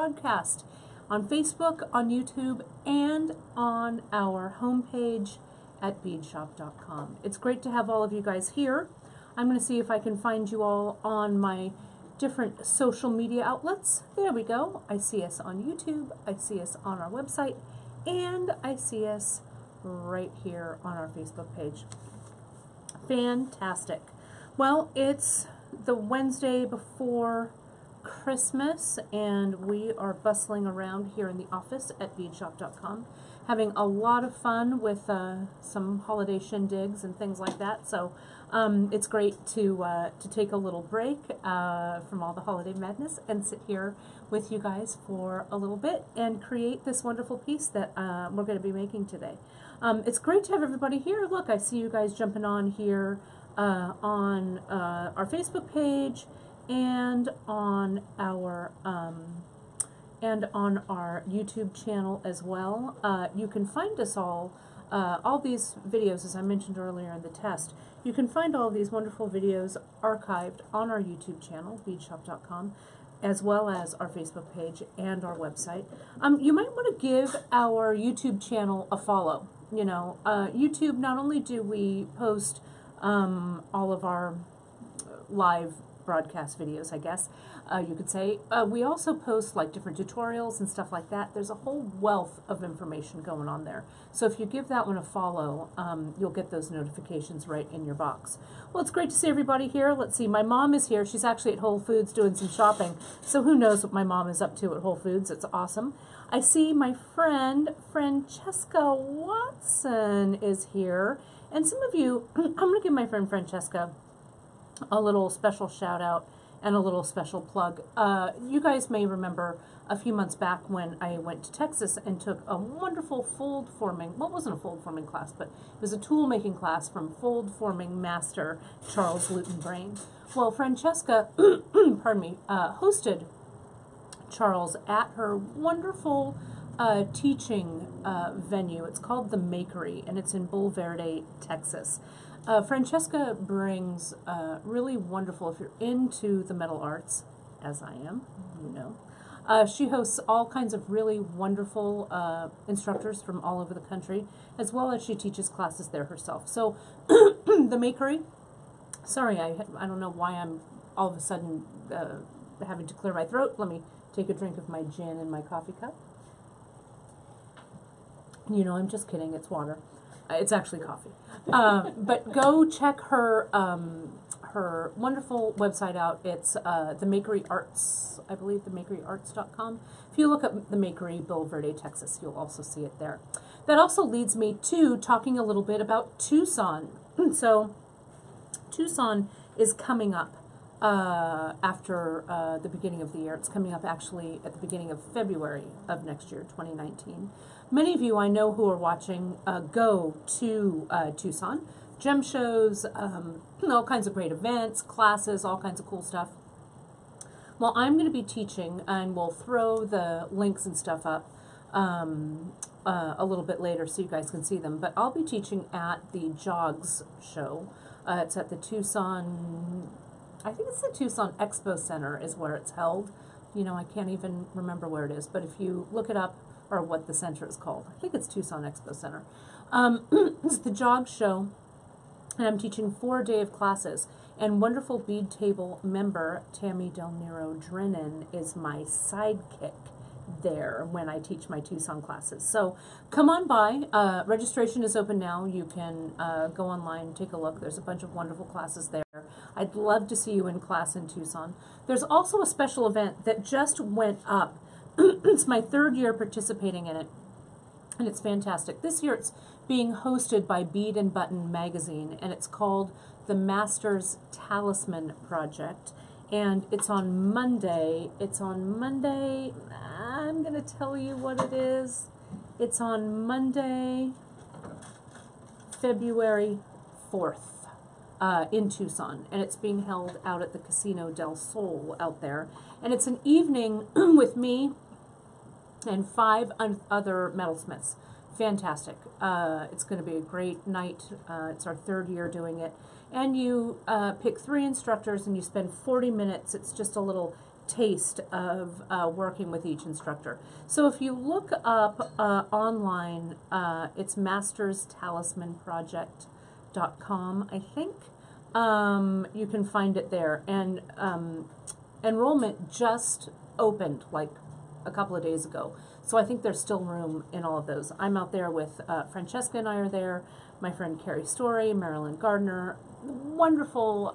broadcast on Facebook, on YouTube, and on our homepage at beadshopdotcom. It's great to have all of you guys here. I'm going to see if I can find you all on my different social media outlets. There we go. I see us on YouTube, I see us on our website, and I see us right here on our Facebook page. Fantastic. Well, it's the Wednesday before Christmas, and we are bustling around here in the office at beadshop.com, having a lot of fun with some holiday shindigs and things like that. So it's great to take a little break from all the holiday madness and sit here with you guys for a little bit and create this wonderful piece that we're going to be making today. It's great to have everybody here. Look, I see you guys jumping on here on our Facebook page and on our YouTube channel as well. You can find us all these videos, as I mentioned earlier in the test. You can find all these wonderful videos archived on our YouTube channel, beadshop.com, as well as our Facebook page and our website. You might want to give our YouTube channel a follow. You know, YouTube, not only do we post all of our live broadcast videos, I guess you could say, we also post like different tutorials and stuff like that. There's a whole wealth of information going on there. So if you give that one a follow, you'll get those notifications right in your box. Well, it's great to see everybody here. Let's see, my mom is here. She's actually at Whole Foods doing some shopping. So who knows what my mom is up to at Whole Foods. It's awesome. I see my friend Francesca Watson is here. And some of you, I'm going to give my friend Francesca a little special shout out and a little special plug. You guys may remember a few months back when I went to Texas and took a wonderful fold forming, well, it wasn't a fold forming class, but it was a tool making class from fold forming master Charles Luton Brain. Well, Francesca, pardon me, hosted Charles at her wonderful teaching venue. It's called The Makery, and it's in Bull Verde, Texas. Francesca brings really wonderful, if you're into the metal arts, as I am, you know, she hosts all kinds of really wonderful instructors from all over the country, as well as she teaches classes there herself. So, The Makery, sorry, I don't know why I'm all of a sudden having to clear my throat. Let me take a drink of my gin in my coffee cup. You know, I'm just kidding, it's water. It's actually coffee. But go check her her wonderful website out. It's The Makery Arts, I believe, themakeryarts.com. If you look up The Makery, Bull Verde, Texas, you'll also see it there. That also leads me to talking a little bit about Tucson. So Tucson is coming up after the beginning of the year. It's coming up actually at the beginning of February of next year, 2019. Many of you I know who are watching go to Tucson. Gem shows, all kinds of great events, classes, all kinds of cool stuff. Well, I'm going to be teaching, and we'll throw the links and stuff up a little bit later so you guys can see them. But I'll be teaching at the Jogs show. It's at the Tucson, I think it's the Tucson Expo Center is where it's held. You know, I can't even remember where it is, but if you look it up, or what the center is called, I think it's Tucson Expo Center. It's the Jogs show, and I'm teaching 4 days of classes. And wonderful bead table member Tammy Del Nero Drennan is my sidekick there when I teach my Tucson classes. So come on by. Registration is open now. You can go online, take a look. There's a bunch of wonderful classes there. I'd love to see you in class in Tucson. There's also a special event that just went up. It's my 3rd year participating in it, and it's fantastic. This year it's being hosted by Bead and Button magazine, and it's called the Master's Talisman Project, and it's on Monday. It's on Monday. I'm going to tell you what it is. It's on Monday, February 4th in Tucson, and it's being held out at the Casino del Sol out there, and it's an evening with me and 5 other metalsmiths. Fantastic. It's going to be a great night. It's our 3rd year doing it. And you pick 3 instructors and you spend 40 minutes. It's just a little taste of working with each instructor. So if you look up online, it's masterstalismanproject.com, I think. You can find it there. And enrollment just opened like a couple of days ago. So I think there's still room in all of those. I'm out there with Francesca and I are there, my friend Carrie Story, Marilyn Gardner, wonderful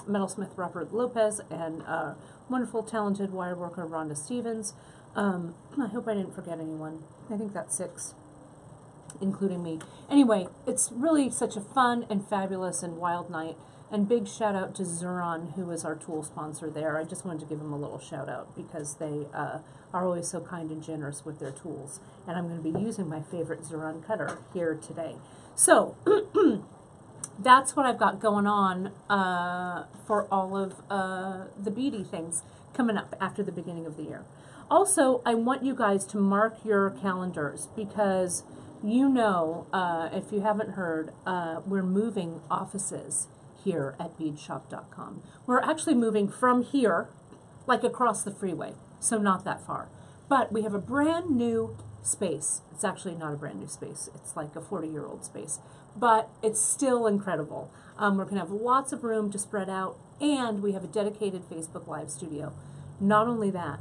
metalsmith Robert Lopez, and wonderful talented wire worker Rhonda Stevens. I hope I didn't forget anyone. I think that's 6, including me. Anyway, it's really such a fun and fabulous and wild night. And big shout out to Zuron, who is our tool sponsor there. I just wanted to give them a little shout out because they are always so kind and generous with their tools. And I'm going to be using my favorite Zuron cutter here today. So that's what I've got going on for all of the beady things coming up after the beginning of the year. Also, I want you guys to mark your calendars because you know, if you haven't heard, we're moving offices here at beadshop.com. We're actually moving from here, like across the freeway, so not that far. But we have a brand new space. It's actually not a brand new space. It's like a 40-year-old space, but it's still incredible. We're going to have lots of room to spread out, and we have a dedicated Facebook Live studio. Not only that,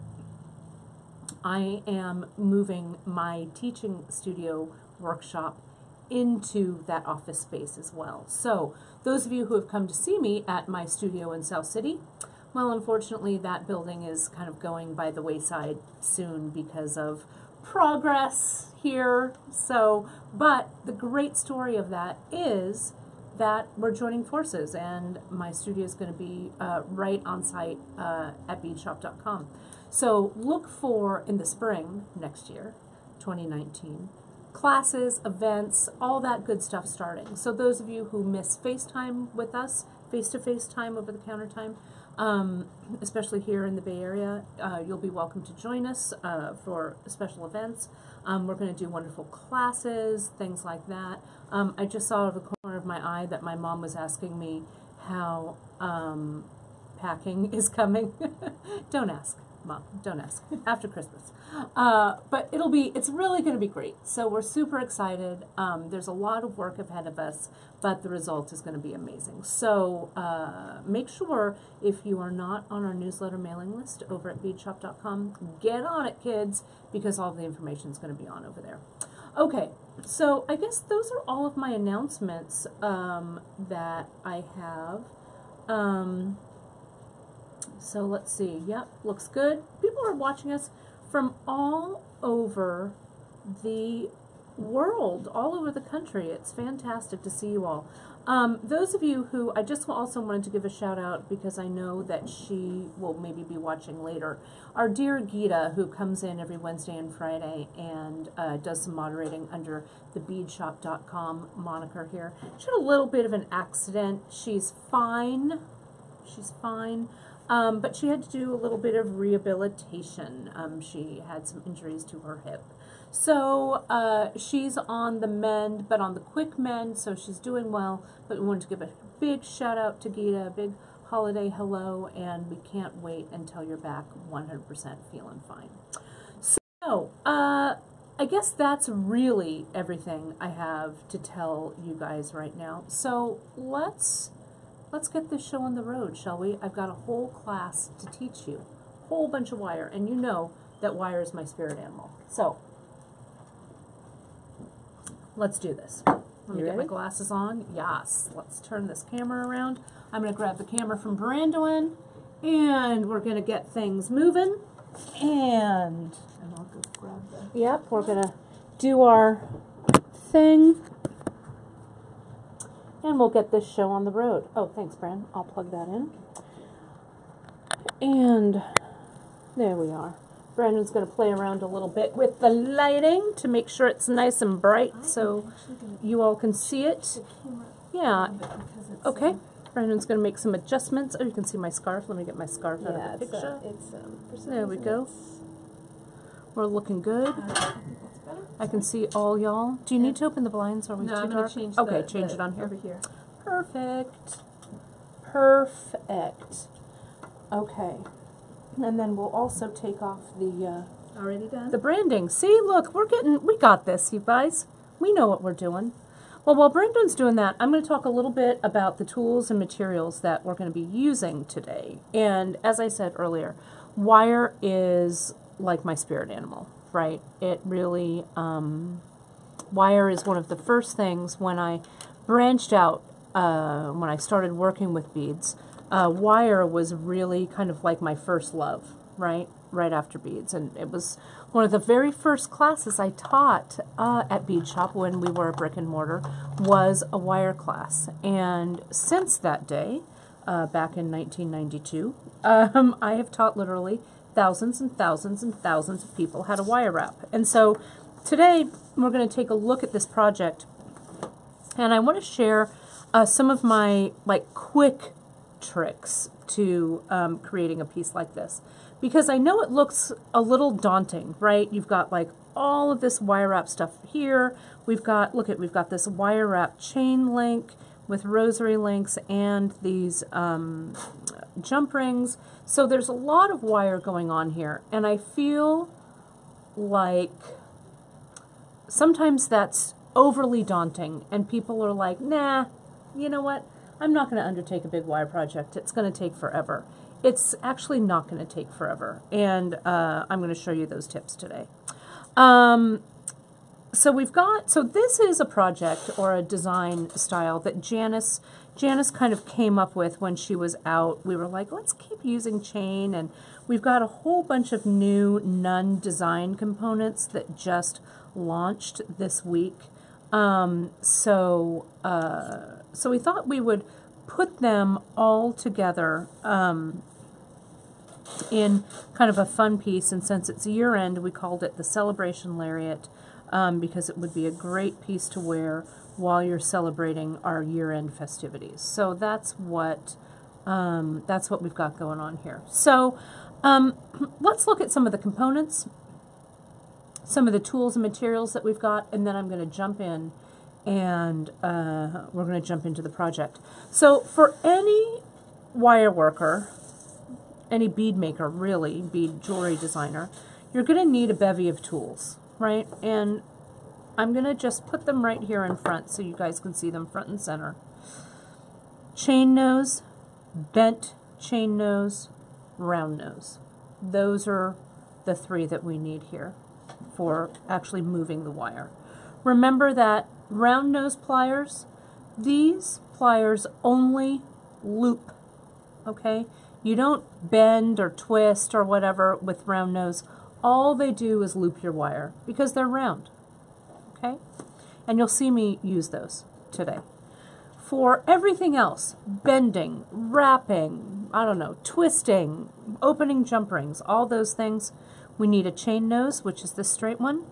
I am moving my teaching studio workshop into that office space as well. So those of you who have come to see me at my studio in South City, well, unfortunately that building is kind of going by the wayside soon because of progress here. So, but the great story of that is that we're joining forces, and my studio is going to be right on site at beadshop.com. So look for, in the spring next year, 2019, classes, events, all that good stuff starting. So those of you who miss FaceTime with us, face-to-face time, over-the-counter time, especially here in the Bay Area, you'll be welcome to join us for special events. We're going to do wonderful classes, things like that. I just saw out of the corner of my eye that my mom was asking me how packing is coming. Don't ask, Mom, don't ask. After Christmas. But it's really going to be great. So we're super excited. There's a lot of work ahead of us, but the result is going to be amazing. So make sure, if you are not on our newsletter mailing list over at beadshop.com, get on it, kids, because all the information is going to be on over there. Okay, so I guess those are all of my announcements that I have. So let's see. Yep, looks good. People are watching us from all over the world, all over the country. It's fantastic to see you all. Those of you who, I just also wanted to give a shout out because I know that she will maybe be watching later. Our dear Gita, who comes in every Wednesday and Friday and does some moderating under the beadshop.com moniker here. She had a little bit of an accident. She's fine. She's fine. But she had to do a little bit of rehabilitation. She had some injuries to her hip. So she's on the mend, but on the quick mend, so she's doing well. But we wanted to give a big shout out to Gita, a big holiday hello, and we can't wait until you're back 100% feeling fine. So I guess that's really everything I have to tell you guys right now. So let's get this show on the road, shall we? I've got a whole class to teach you, a whole bunch of wire, and you know that wire is my spirit animal. So let's do this. Let me get my glasses on. Yes, let's turn this camera around. I'm going to grab the camera from Brandon, and we're going to get things moving. And I'll go grab the. Yep, we're going to do our thing. And we'll get this show on the road. Oh, thanks, Bran. I'll plug that in. And there we are. Brandon's going to play around a little bit with the lighting to make sure it's nice and bright so you all can see it. Yeah. Okay. Brandon's going to make some adjustments. Oh, you can see my scarf. Let me get my scarf out of the picture. There we go. We're looking good. I can see all y'all. Do you need to open the blinds? Or are we too dark? Change it on here. Over here. Perfect. Perfect. Okay. And then we'll also take off the Already done? the branding. See, look, we got this, you guys. We know what we're doing. Well, while Brendan's doing that, I'm going to talk a little bit about the tools and materials that we're going to be using today. And as I said earlier, wire is like my spirit animal, right? It really, wire is one of the first things when I branched out, when I started working with beads. Wire was really kind of like my first love, right after beads, and it was one of the very first classes I taught at Bead Shop when we were a brick and mortar was a wire class. And since that day, back in 1992, I have taught literally thousands and thousands and thousands of people how to wire wrap. And so today we're going to take a look at this project, and I want to share some of my quick tricks to creating a piece like this, because I know it looks a little daunting, right? You've got like all of this wire wrap stuff here. We've got, look at, we've got this wire wrap chain link with rosary links and these jump rings. So there's a lot of wire going on here, and I feel like sometimes that's overly daunting and people are like, nah, you know what? I'm not going to undertake a big wire project. It's going to take forever. It's actually not going to take forever, and I'm going to show you those tips today. So this is a project or a design style that Janice kind of came up with when she was out. We were like, let's keep using chain, and we've got a whole bunch of new Nunn Design components that just launched this week. So we thought we would put them all together in kind of a fun piece, and since it's year-end, we called it the Celebration Lariat because it would be a great piece to wear while you're celebrating our year-end festivities. So that's what we've got going on here. So let's look at some of the components, some of the tools and materials that we've got, and then I'm going to jump in and we're going to jump into the project. So for any wire worker, any bead maker, really, bead jewelry designer, you're going to need a bevy of tools, right? And I'm going to just put them right here in front so you guys can see them front and center. Chain nose, bent chain nose, round nose. Those are the three that we need here for actually moving the wire. Remember that round nose pliers, these pliers only loop, okay? You don't bend or twist or whatever with round nose. All they do is loop your wire because they're round, okay? And you'll see me use those today. For everything else, bending, wrapping, I don't know, twisting, opening jump rings, all those things, we need a chain nose, which is this straight one.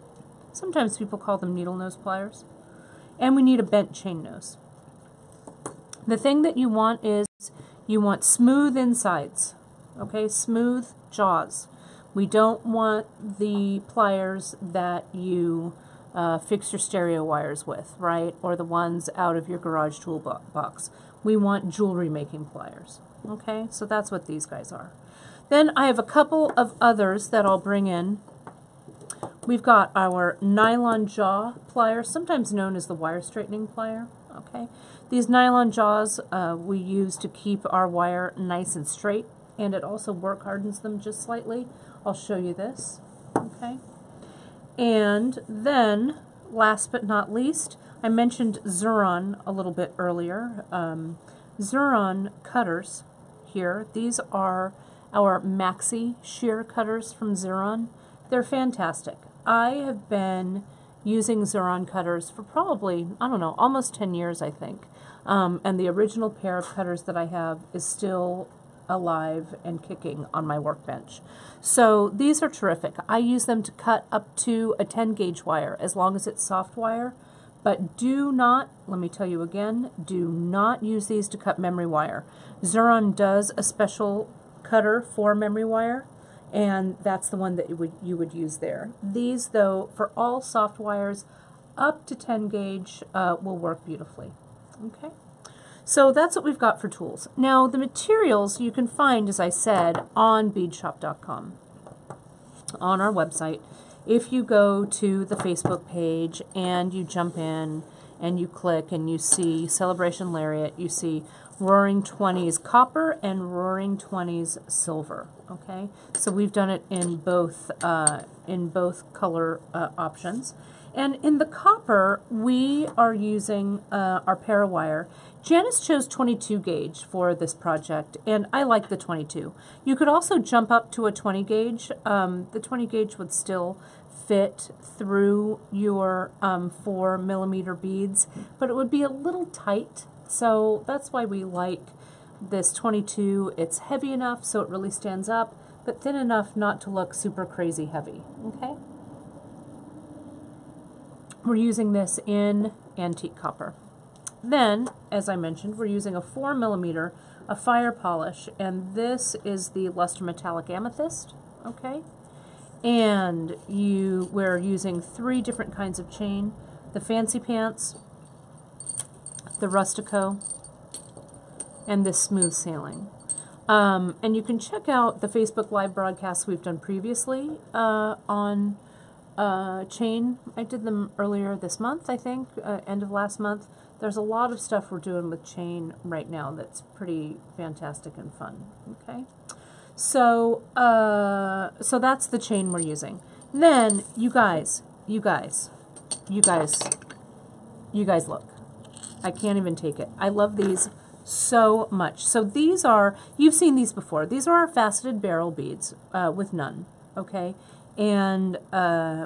Sometimes people call them needle nose pliers. And we need a bent chain nose. The thing that you want is you want smooth insides, okay, smooth jaws. We don't want the pliers that you fix your stereo wires with, right, or the ones out of your garage tool box. We want jewelry making pliers, okay, so that's what these guys are. Then I have a couple of others that I'll bring in. We've got our nylon jaw plier, sometimes known as the wire straightening plier, okay. These nylon jaws we use to keep our wire nice and straight, and it also work hardens them just slightly. I'll show you this, okay. And then, last but not least, I mentioned Xuron a little bit earlier. Xuron cutters here, these are our maxi shear cutters from Xuron. They're fantastic. I have been using Xuron cutters for probably, I don't know, almost 10 years, I think. And the original pair of cutters that I have is still alive and kicking on my workbench. So these are terrific. I use them to cut up to a 10 gauge wire, as long as it's soft wire. But do not, let me tell you again, do not use these to cut memory wire. Xuron does a special cutter for memory wire, and that's the one that you would use there. These, though, for all soft wires up to 10 gauge will work beautifully. Okay, So that's what we've got for tools. Now the materials you can find, as I said, on beadshop.com, on our website. If you go to the Facebook page and you jump in and you click and you see Celebration Lariat, you see Roaring 20s copper and Roaring 20s silver. Okay, so we've done it in both color options. And in the copper, we are using our Parawire. Janice chose 22 gauge for this project, and I like the 22. You could also jump up to a 20 gauge. The 20 gauge would still fit through your 4mm beads, but it would be a little tight. So that's why we like this 22. It's heavy enough so it really stands up, but thin enough not to look super crazy heavy. Okay. We're using this in antique copper. Then, as I mentioned, we're using a 4mm, a fire polish, and this is the Luster Metallic Amethyst, okay? And we're using 3 different kinds of chain, the Fancy Pants, the Rustico, and this Smooth Sailing. And you can check out the Facebook Live broadcasts we've done previously on chain. I did them earlier this month, I think, end of last month. There's a lot of stuff we're doing with chain right now that's pretty fantastic and fun. Okay, so so that's the chain we're using. Then you guys look. I can't even take it. I love these so much. So these are, you've seen these before. These are our faceted barrel beads with Nunn. Okay. And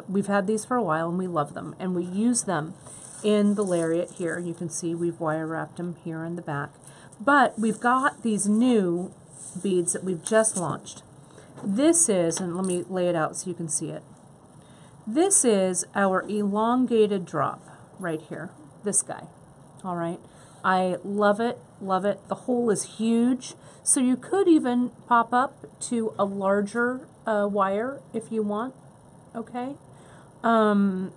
we've had these for a while and we love them, and we use them in the Lariat here. You can see we've wire wrapped them here in the back, but we've got these new beads that we've just launched. This is, and let me lay it out so you can see it. This is our elongated drop right here, this guy. All right, I love it, love it. The hole is huge, so you could even pop up to a larger wire if you want. Okay,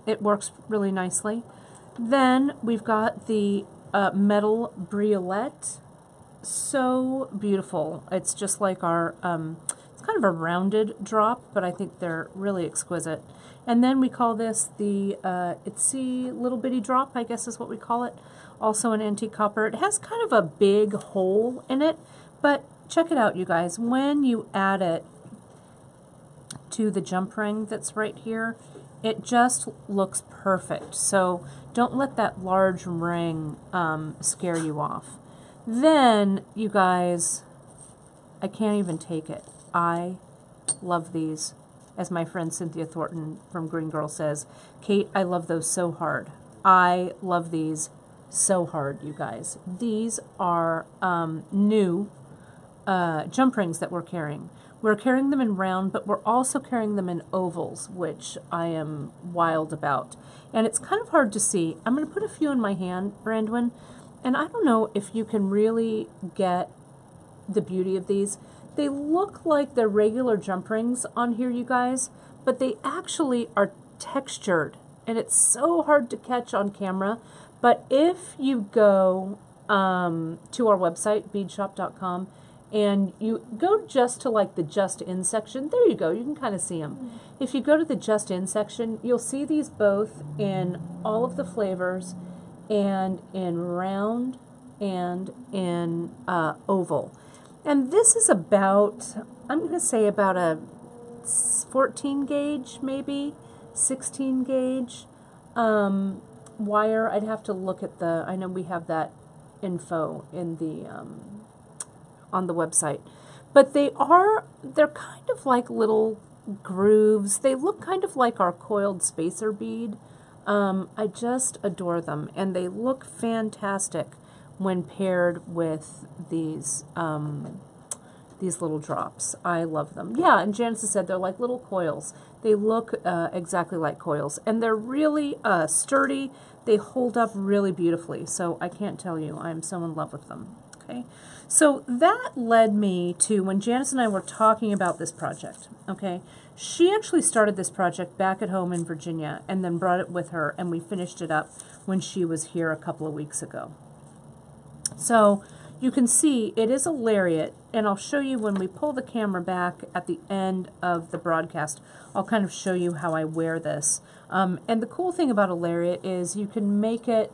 it works really nicely. Then we've got the metal briolette. So beautiful. It's just like our it's kind of a rounded drop, but I think they're really exquisite. And then we call this the itsy little bitty drop, I guess is what we call it, also in antique copper. It has kind of a big hole in it, but check it out, you guys. When you add it to the jump ring that's right here, it just looks perfect. So don't let that large ring scare you off. Then, you guys, I can't even take it. I love these. As my friend Cynthia Thornton from Green Girl says, Kate, I love those so hard. I love these so hard, you guys. These are new jump rings that we're carrying. We're carrying them in round, but we're also carrying them in ovals, which I am wild about. And it's kind of hard to see. I'm going to put a few in my hand, Brandwin, and I don't know if you can really get the beauty of these. They look like they're regular jump rings on here, you guys, but they actually are textured, and it's so hard to catch on camera. But if you go to our website, beadshopdotcom, and you go just to like the Just In section, there you go, you can kind of see them. If you go to the Just In section, you'll see these both in all of the flavors, and in round and in oval. And this is about, I'm going to say about a 14 gauge, maybe 16 gauge wire. I'd have to look at the, I know we have that info in the on the website, but they're kind of like little grooves. They look kind of like our coiled spacer bead. I just adore them, and they look fantastic when paired with these little drops. I love them. Yeah, and Janice said they're like little coils. They look exactly like coils, and they're really sturdy. They hold up really beautifully, so I can't tell you, I'm so in love with them. Okay, so that led me to when Janice and I were talking about this project. Okay, she actually started this project back at home in Virginia and then brought it with her, and we finished it up when she was here a couple of weeks ago. So you can see it is a lariat, and I'll show you when we pull the camera back at the end of the broadcast. I'll kind of show you how I wear this. And the cool thing about a lariat is you can make it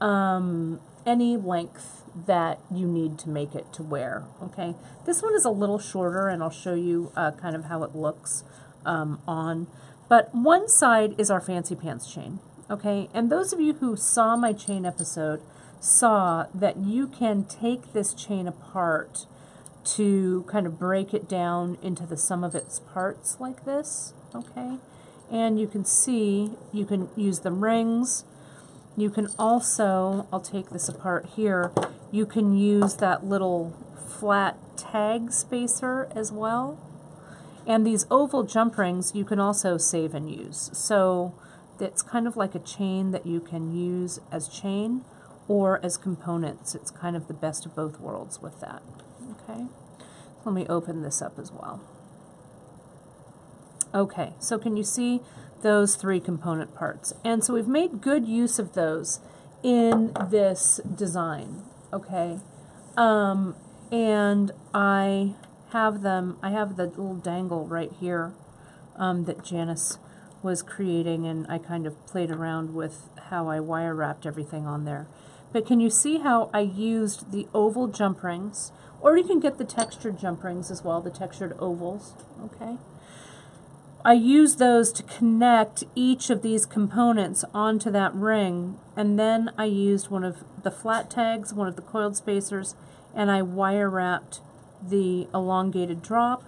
any length that you need to make it to wear. Okay, this one is a little shorter, and I'll show you kind of how it looks on. But one side is our fancy pants chain. Okay, and those of you who saw my chain episode saw that you can take this chain apart to kind of break it down into the sum of its parts like this. Okay, and you can see you can use the rings. You can also, I'll take this apart here, you can use that little flat tag spacer as well. And these oval jump rings you can also save and use. So it's kind of like a chain that you can use as chain or as components. It's kind of the best of both worlds with that. Okay, let me open this up as well. Okay, so can you see those three component parts? And so we've made good use of those in this design. Okay, and I have them, I have the little dangle right here that Janice was creating, and I kind of played around with how I wire wrapped everything on there. But can you see how I used the oval jump rings, or you can get the textured jump rings as well, the textured ovals. Okay, I used those to connect each of these components onto that ring, and then I used one of the flat tags, one of the coiled spacers, and I wire wrapped the elongated drop,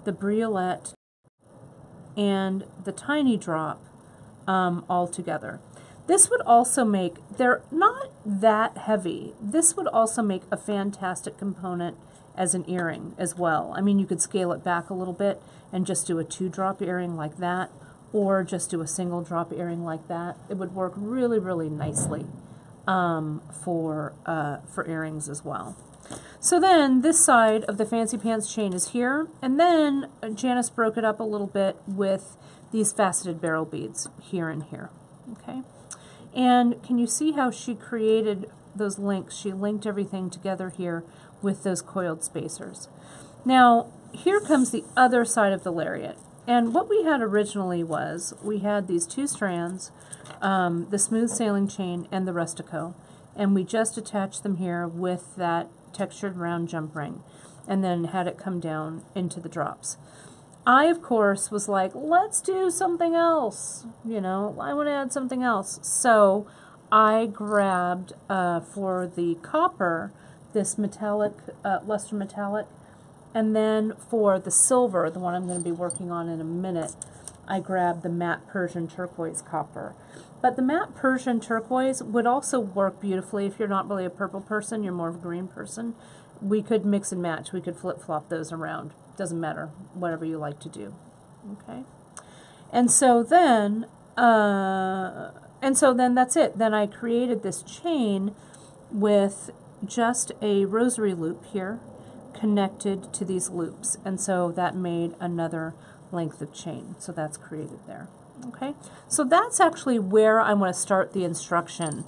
the briolette, and the tiny drop all together. This would also make, they're not that heavy, this would also make a fantastic component as an earring as well. I mean, you could scale it back a little bit and just do a 2-drop earring like that, or just do a single drop earring like that. It would work really, really nicely for earrings as well. So then this side of the fancy pants chain is here, and then Janice broke it up a little bit with these faceted barrel beads here and here. Okay, and can you see how she created those links? She linked everything together here with those coiled spacers. Now here comes the other side of the lariat, and what we had originally was we had these two strands, the smooth sailing chain and the rustico, and we just attached them here with that textured round jump ring, and then had it come down into the drops. I, of course, was like, let's do something else. You know, I want to add something else. So I grabbed, for the copper, this metallic, luster metallic, and then for the silver, the one I'm going to be working on in a minute, I grabbed the matte Persian turquoise copper. But the matte Persian turquoise would also work beautifully if you're not really a purple person, you're more of a green person. We could mix and match. We could flip-flop those around. Doesn't matter, whatever you like to do. Okay? And so then that's it. Then I created this chain with just a rosary loop here connected to these loops. And so that made another length of chain. So that's created there. Okay, so that's actually where I want to start the instruction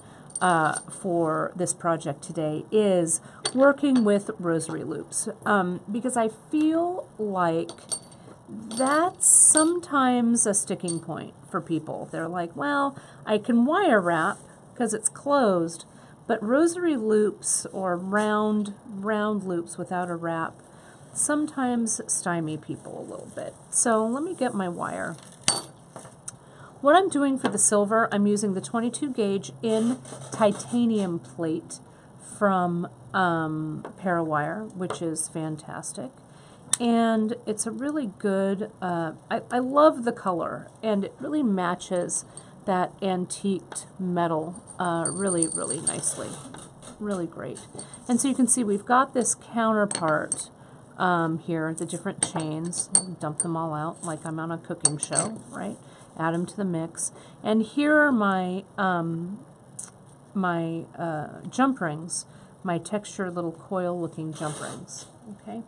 for this project today, is working with rosary loops, because I feel like that's sometimes a sticking point for people. They're like, well, I can wire wrap because it's closed, but rosary loops or round loops without a wrap sometimes stymie people a little bit. So let me get my wire. What I'm doing for the silver, I'm using the 22 gauge in titanium plate from Parawire, which is fantastic. And it's a really good, I love the color, and it really matches that antiqued metal really, really nicely. Really great. And so you can see we've got this counterpart here, the different chains. Dump them all out like I'm on a cooking show, right? Add them to the mix. And here are my jump rings, my textured little coil looking jump rings. Okay,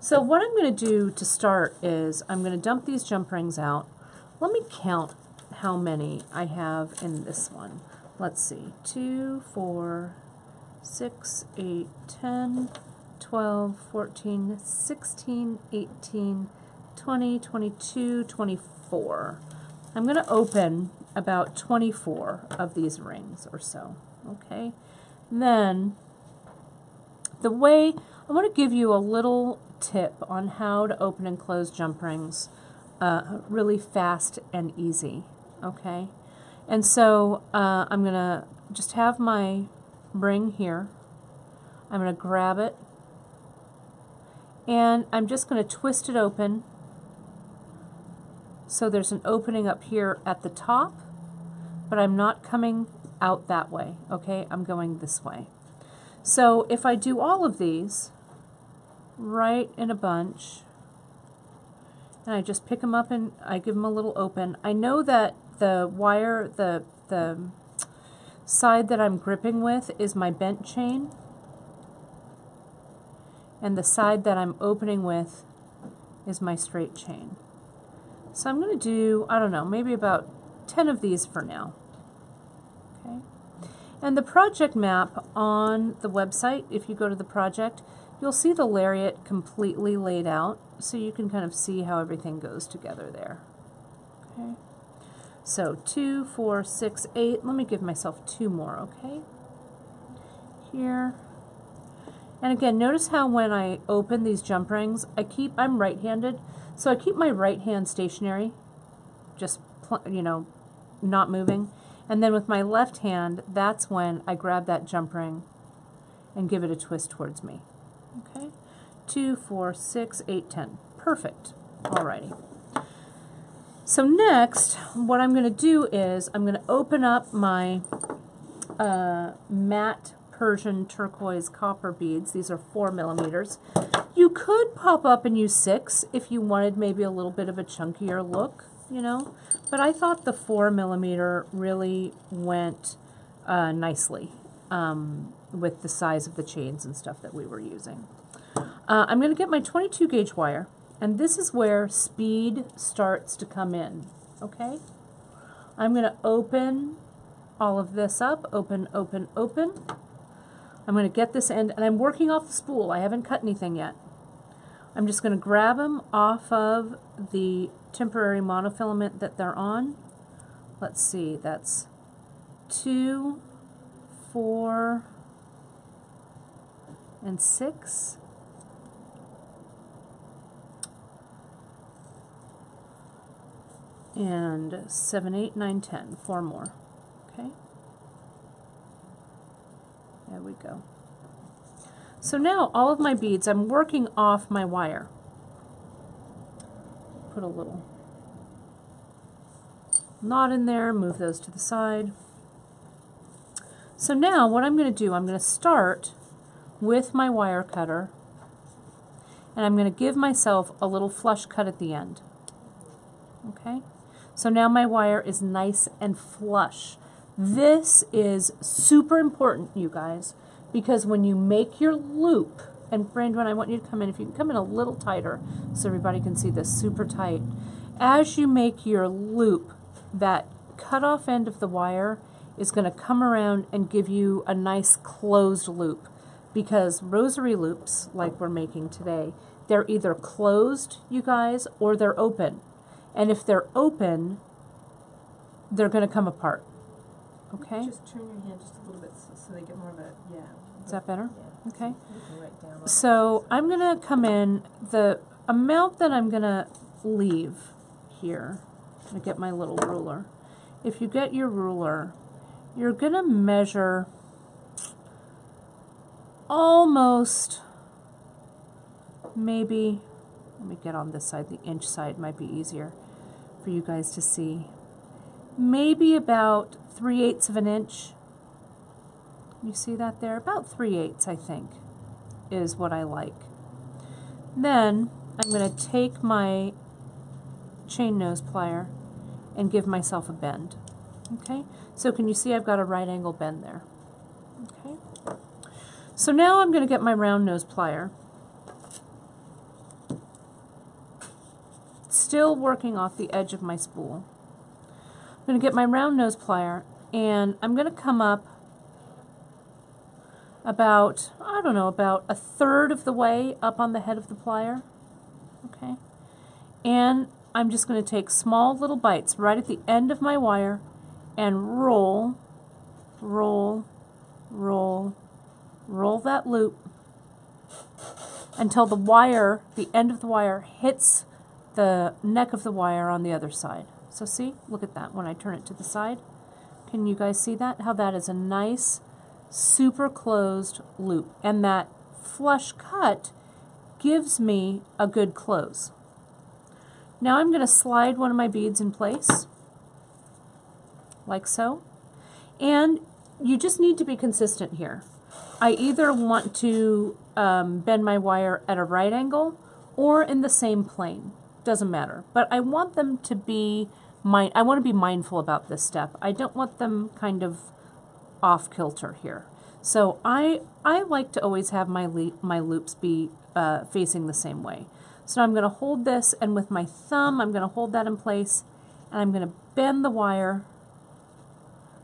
so what I'm going to do to start is I'm going to dump these jump rings out. Let me count how many I have in this one. Let's see, 2, 4, 6, 8, 10, 12, 14, 16, 18, 20, 22, 24. I'm going to open about 24 of these rings or so, okay? Then, the way, I want to give you a little tip on how to open and close jump rings really fast and easy, okay? And so, I'm going to just have my ring here. I'm going to grab it, and I'm just going to twist it open. So there's an opening up here at the top, but I'm not coming out that way, okay? I'm going this way. So if I do all of these right in a bunch, and I just pick them up and I give them a little open, I know that the wire, the side that I'm gripping with is my bent chain, and the side that I'm opening with is my straight chain. So I'm going to do, I don't know, maybe about 10 of these for now. Okay. And the project map on the website, if you go to the project, you'll see the Lariat completely laid out, so you can kind of see how everything goes together there. Okay. So 2, 4, 6, 8. Let me give myself 2 more, okay? Here. And again, notice how when I open these jump rings, I'm right-handed, so I keep my right hand stationary, just, you know, not moving. And then with my left hand, that's when I grab that jump ring and give it a twist towards me. Okay? 2, 4, 6, 8, 10. Perfect. Alrighty. So next, what I'm going to do is I'm going to open up my matte Persian turquoise copper beads. These are 4 millimeters. You could pop up and use 6 if you wanted maybe a little bit of a chunkier look, you know, but I thought the 4 millimeter really went nicely with the size of the chains and stuff that we were using. I'm going to get my 22 gauge wire, and this is where speed starts to come in, okay? I'm going to open all of this up, open, open, open. I'm going to get this end, and I'm working off the spool. I haven't cut anything yet. I'm just going to grab them off of the temporary monofilament that they're on. Let's see, that's 2, 4, and 6. And 7, 8, 9, 10. 4 more. Okay. There we go. So now all of my beads, I'm working off my wire. Put a little knot in there, move those to the side. So now what I'm going to do, I'm going to start with my wire cutter, and I'm going to give myself a little flush cut at the end. Okay? So now my wire is nice and flush. This is super important, you guys, because when you make your loop, and Brandon, I want you to come in, if you can come in a little tighter so everybody can see this super tight. As you make your loop, that cutoff end of the wire is going to come around and give you a nice closed loop, because rosary loops, like we're making today, they're either closed, you guys, or they're open. And if they're open, they're going to come apart. Okay? Just turn your hand just a little bit so they get more of a, yeah. Is that better? Yeah. Okay. Right down So I'm going to come in, the amount that I'm going to leave here, I'm going to get my little ruler. If you get your ruler, you're going to measure almost, maybe, let me get on this side, the inch side might be easier for you guys to see. Maybe about 3/8 of an inch. You see that there? About 3/8, I think, is what I like. Then I'm going to take my chain nose plier and give myself a bend. Okay? So can you see I've got a right angle bend there? Okay? So now I'm going to get my round nose plier. Still working off the edge of my spool. I'm going to get my round nose plier, and I'm going to come up about, I don't know, about a third of the way up on the head of the plier. Okay. And I'm just going to take small little bites right at the end of my wire and roll, roll, roll, roll that loop until the wire, the end of the wire, hits the neck of the wire on the other side. So see, look at that when I turn it to the side. Can you guys see that? How that is a nice, super closed loop. And that flush cut gives me a good close. Now I'm going to slide one of my beads in place, like so. And you just need to be consistent here. I either want to bend my wire at a right angle or in the same plane. Doesn't matter. But I want them to be, I want to be mindful about this step. I don't want them kind of off kilter here. So I like to always have my loops be facing the same way. So I'm going to hold this, and with my thumb I'm going to hold that in place, and I'm going to bend the wire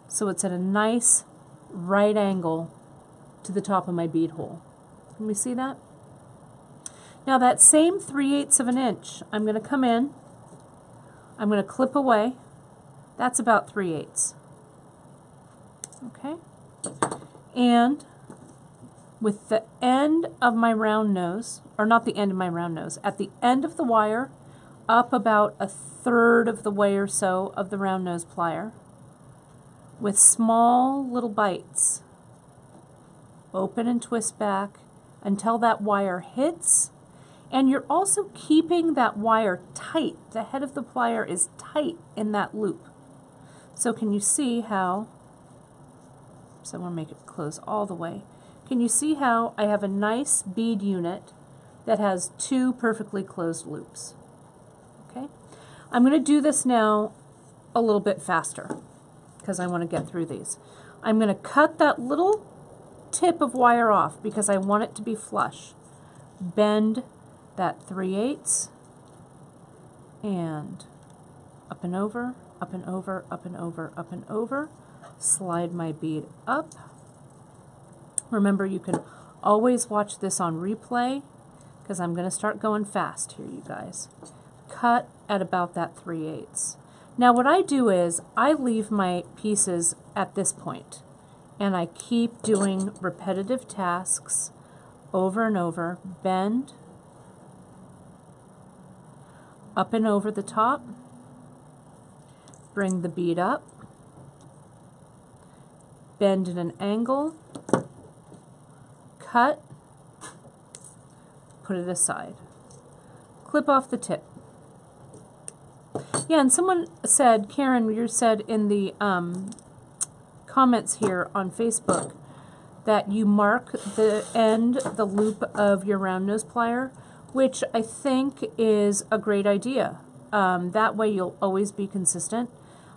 so it's at a nice right angle to the top of my bead hole. Can we see that? Now that same 3/8 of an inch, I'm going to come in, I'm going to clip away. That's about 3/8. Okay? And with the end of my round nose, or not the end of my round nose, at the end of the wire, up about a third of the way or so of the round nose plier, with small little bites, open and twist back until that wire hits. And you're also keeping that wire tight. The head of the plier is tight in that loop. So can you see how, so I want to make it close all the way. Can you see how I have a nice bead unit that has two perfectly closed loops? Okay. I'm going to do this now a little bit faster because I want to get through these. I'm going to cut that little tip of wire off because I want it to be flush. Bend that 3/8 and up and over, up and over, up and over, up and over. Slide my bead up. Remember, you can always watch this on replay because I'm going to start going fast here, you guys. Cut at about that 3/8. Now what I do is I leave my pieces at this point and I keep doing repetitive tasks over and over. Bend, up and over the top, bring the bead up, bend at an angle, cut, put it aside, clip off the tip. Yeah, and someone said, Karen, you said in the comments here on Facebook that you mark the end, the loop of your round nose plier, which I think is a great idea. That way you'll always be consistent.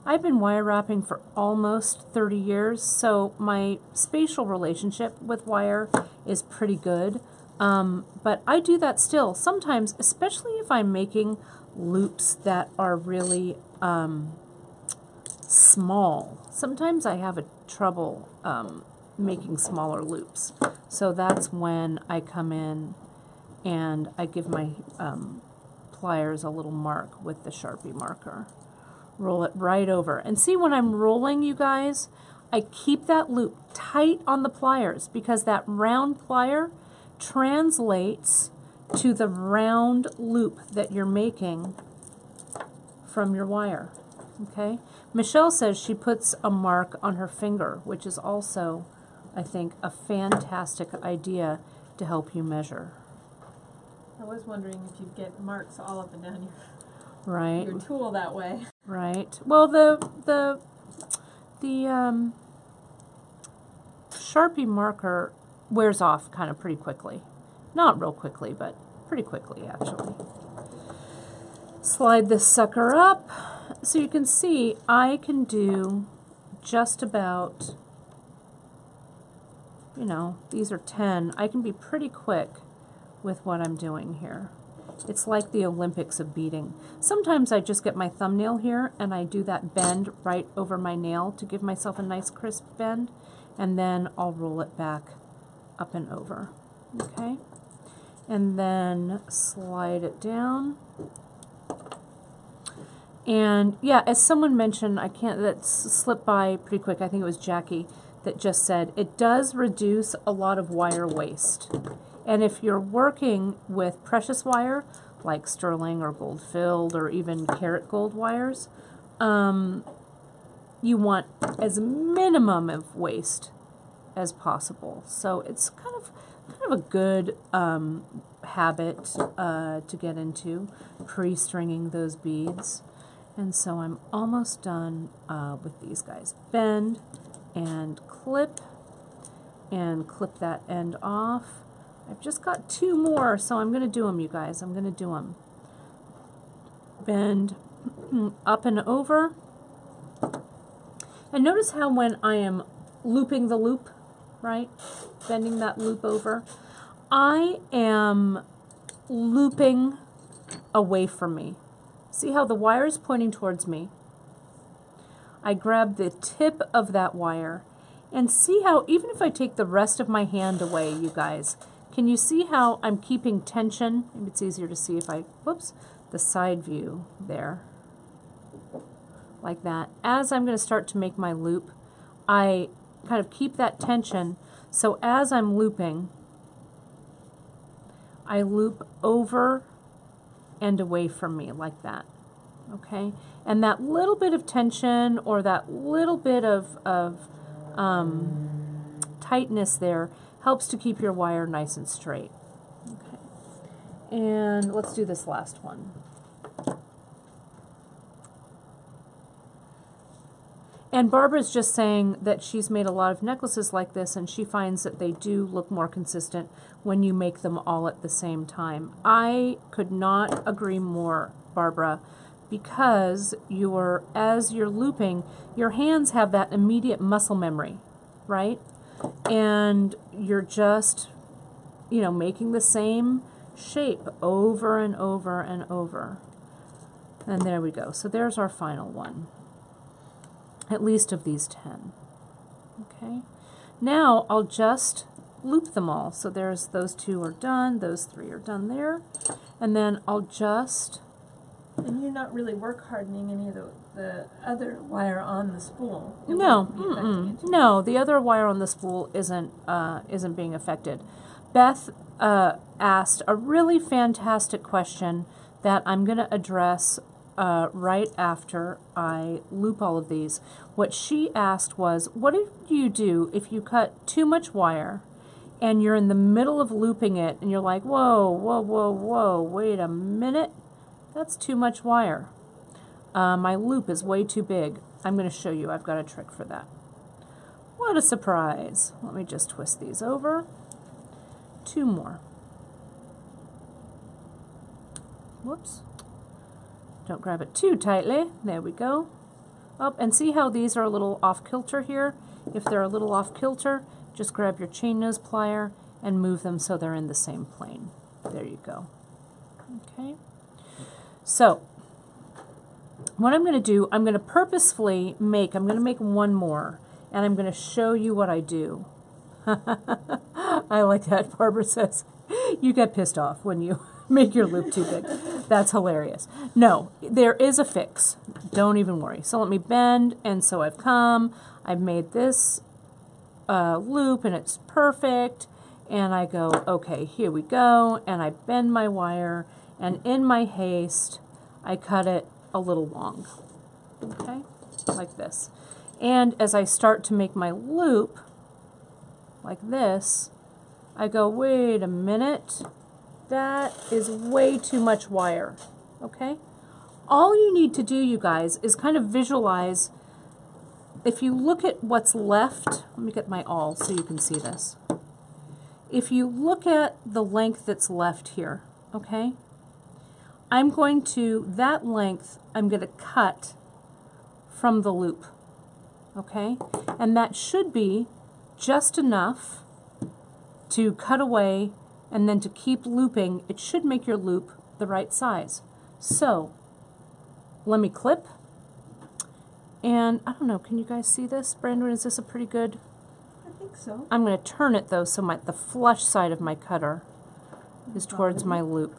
I've been wire wrapping for almost 30 years, so my spatial relationship with wire is pretty good. But I do that still sometimes, especially if I'm making loops that are really small. Sometimes I have trouble making smaller loops. So that's when I come in and I give my pliers a little mark with the Sharpie marker. Roll it right over. And see, when I'm rolling, you guys, I keep that loop tight on the pliers because that round plier translates to the round loop that you're making from your wire. Okay? Michelle says she puts a mark on her finger, which is also, I think, a fantastic idea to help you measure. I was wondering if you'd get marks all up and down your tool that way. Right. Well, the Sharpie marker wears off kind of pretty quickly. Not real quickly, but pretty quickly, actually. Slide this sucker up. So you can see I can do just about, you know, these are 10. I can be pretty quick with what I'm doing here. It's like the Olympics of beading. Sometimes I just get my thumbnail here and I do that bend right over my nail to give myself a nice crisp bend, and then I'll roll it back up and over, okay? And then slide it down. And yeah, as someone mentioned, that slipped by pretty quick, I think it was Jackie, that just said, it does reduce a lot of wire waste. And if you're working with precious wire, like sterling or gold filled or even karat gold wires, you want as minimum of waste as possible. So it's kind of a good habit to get into, pre-stringing those beads. And so I'm almost done with these guys. Bend and clip that end off. I've just got 2 more, so I'm going to do them, you guys. I'm going to do them. Bend up and over. And notice how when I am looping the loop, right, bending that loop over, I am looping away from me. See how the wire is pointing towards me? I grab the tip of that wire, and see how even if I take the rest of my hand away, you guys, can you see how I'm keeping tension? Maybe it's easier to see if I, whoops, the side view there, like that. As I'm going to start to make my loop, I kind of keep that tension, so as I'm looping, I loop over and away from me like that, okay? And that little bit of tension or that little bit of tightness there helps to keep your wire nice and straight. Okay. And let's do this last one. And Barbara's just saying that she's made a lot of necklaces like this, and she finds that they do look more consistent when you make them all at the same time. I could not agree more, Barbara, because as you're looping, your hands have that immediate muscle memory, right? And you're just, making the same shape over and over and over. And there we go. So there's our final one. At least of these 10. Okay. Now I'll just loop them all. So there's those 2 are done, those 3 are done there. And then I'll just... And you're not really work hardening any of the other wire on the spool. No, the other wire on the spool isn't being affected. Beth asked a really fantastic question that I'm going to address right after I loop all of these. What she asked was, what do you do if you cut too much wire and you're in the middle of looping it and you're like, whoa, whoa, whoa, whoa, wait a minute, that's too much wire. My loop is way too big. I'm going to show you. I've got a trick for that. What a surprise. Let me just twist these over. 2 more. Whoops. Don't grab it too tightly. There we go. Up, and see how these are a little off kilter here? If they're a little off kilter, just grab your chain nose plier and move them so they're in the same plane. There you go. Okay. So, what I'm going to do, I'm going to purposefully make, I'm going to make 1 more, and I'm going to show you what I do. I like that, Barbara says. You get pissed off when you make your loop too big. That's hilarious. No, there is a fix. Don't even worry. So let me bend, and so I've made this loop, and it's perfect, and I go, okay, here we go, and I bend my wire, and in my haste, I cut it a little long, okay, like this. And as I start to make my loop, like this, I go, wait a minute, that is way too much wire, okay? All you need to do, you guys, is kind of visualize, if you look at what's left, let me get my awl so you can see this. If you look at the length that's left here, okay, I'm going to, that length, I'm going to cut from the loop, okay? And that should be just enough to cut away, and then to keep looping. It should make your loop the right size. So, let me clip, and I don't know, can you guys see this? Brandon, is this a pretty good? I think so. I'm going to turn it though, so the flush side of my cutter is towards my loop.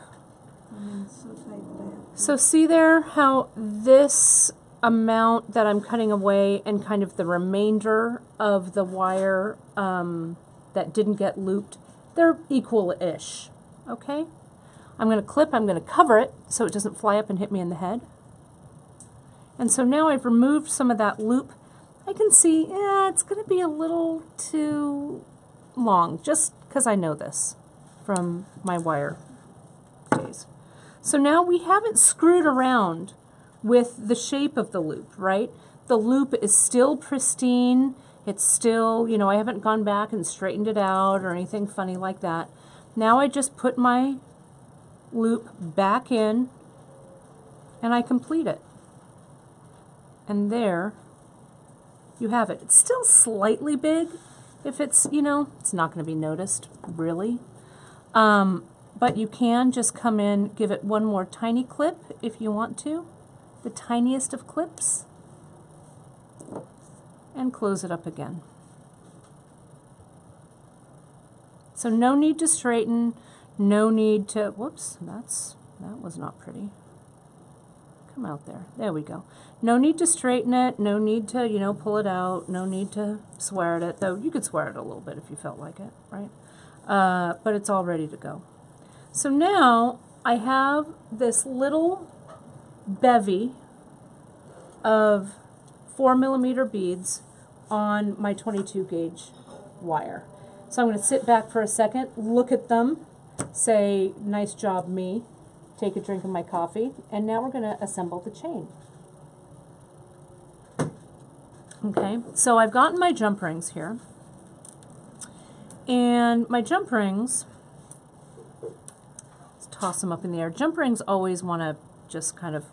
So tight that So see there how this amount that I'm cutting away and kind of the remainder of the wire that didn't get looped, they're equal-ish, okay? I'm going to clip, I'm going to cover it so it doesn't fly up and hit me in the head. And so now I've removed some of that loop. I can see, it's going to be a little too long, just because I know this from my wire days. So now we haven't screwed around with the shape of the loop, right? The loop is still pristine. It's still, you know, I haven't gone back and straightened it out or anything funny like that. Now I just put my loop back in and I complete it. And there you have it. It's still slightly big. If it's, you know, it's not going to be noticed, really. But you can just come in, give it one more tiny clip if you want to. The tiniest of clips, and close it up again. So no need to straighten, no need to, whoops, that was not pretty. Come out there, there we go. No need to straighten it, no need to, you know, pull it out, no need to swear at it, though you could swear at it a little bit if you felt like it, right? But it's all ready to go. So now I have this little bevy of 4mm beads on my 22 gauge wire. So I'm going to sit back for a second, look at them, say, nice job me, take a drink of my coffee, and now we're going to assemble the chain. Okay, so I've gotten my jump rings here, and my jump rings, let's toss them up in the air. Jump rings always want to just kind of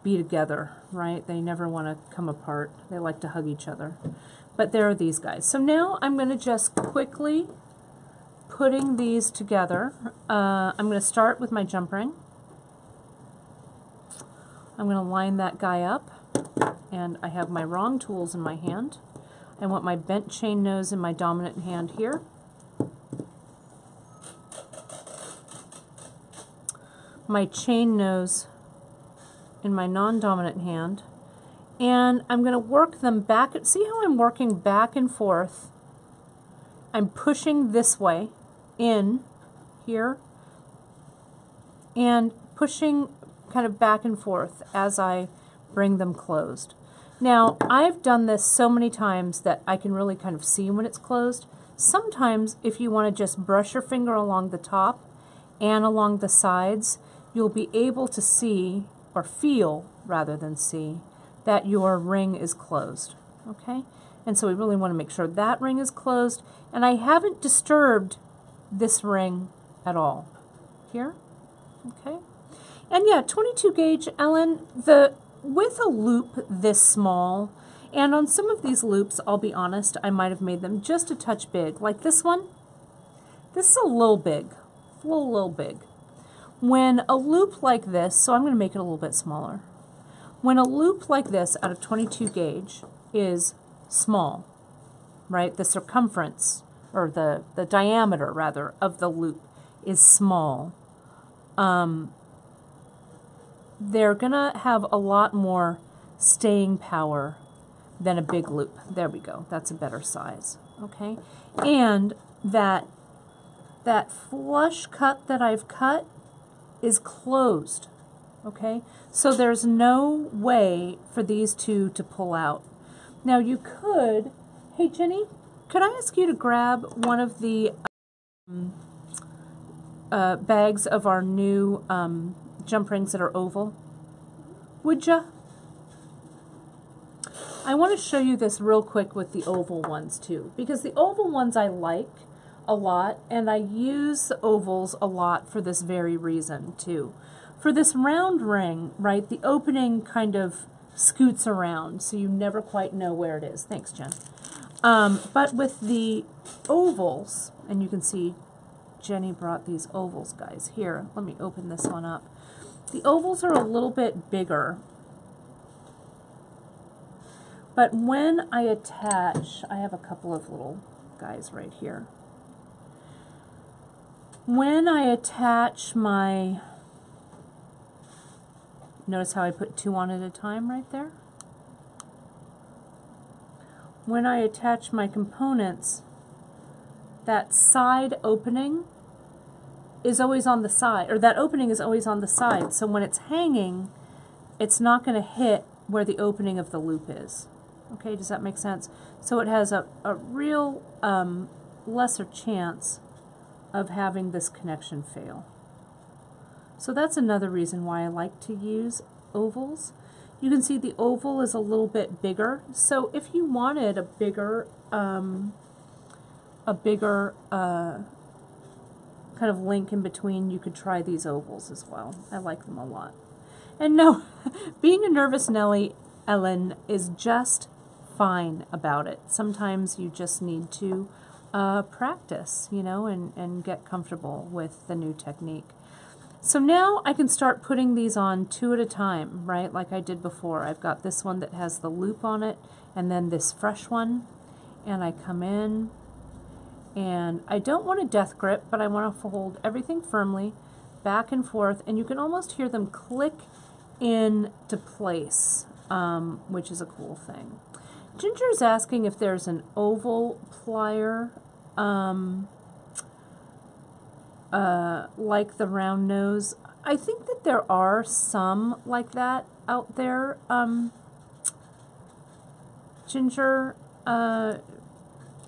be together, right? They never want to come apart. They like to hug each other. But there are these guys. So now I'm going to just quickly putting these together. I'm going to start with my jump ring. I'm going to line that guy up, and I have my wrong tools in my hand. I want my bent chain nose in my dominant hand here. My chain nose in my non-dominant hand, and I'm going to work them back. See how I'm working back and forth? I'm pushing this way in here and pushing kind of back and forth as I bring them closed. Now, I've done this so many times that I can really kind of see when it's closed. Sometimes if you want to just brush your finger along the top and along the sides, you'll be able to see, or feel rather than see, that your ring is closed, okay? And so we really want to make sure that ring is closed, and I haven't disturbed this ring at all. Here, okay? And yeah, 22 gauge, Ellen, with a loop this small, and on some of these loops, I'll be honest, I might have made them just a touch big. Like this one, this is a little big, a little big. When a loop like this, so I'm going to make it a little bit smaller. When a loop like this out of 22 gauge is small, right? The circumference, or the diameter rather, of the loop is small. They're going to have a lot more staying power than a big loop. There we go. That's a better size, okay? And that flush cut that I've cut is closed, okay? So there's no way for these two to pull out. Now you could, hey Jenny, could I ask you to grab one of the bags of our new jump rings that are oval? Would ya? I want to show you this real quick with the oval ones too, because the oval ones I like a lot, and I use the ovals a lot for this very reason too. For this round ring, right, the opening kind of scoots around, so you never quite know where it is. Thanks, Jen. But with the ovals, and you can see Jenny brought these ovals, guys. Here, let me open this one up. The ovals are a little bit bigger, But when I attach, I have a couple of little guys right here. When I attach my, notice how I put 2 on at a time right there? When I attach my components, that side opening is always on the side, or that opening is always on the side. So when it's hanging, it's not going to hit where the opening of the loop is. Okay, does that make sense? So it has a real lesser chance of having this connection fail. So that's another reason why I like to use ovals. You can see the oval is a little bit bigger. So if you wanted a bigger kind of link in between, you could try these ovals as well. I like them a lot. And no, being a nervous Nelly, Ellen, is just fine about it. Sometimes you just need to practice, you know, and get comfortable with the new technique. So now I can start putting these on 2 at a time, right, like I did before. I've got this one that has the loop on it, and then this fresh one, and I come in, and I don't want a death grip, but I want to hold everything firmly, back and forth, and you can almost hear them click into place, which is a cool thing. Ginger's asking if there's an oval plier like the round nose. I think that there are some like that out there. Ginger,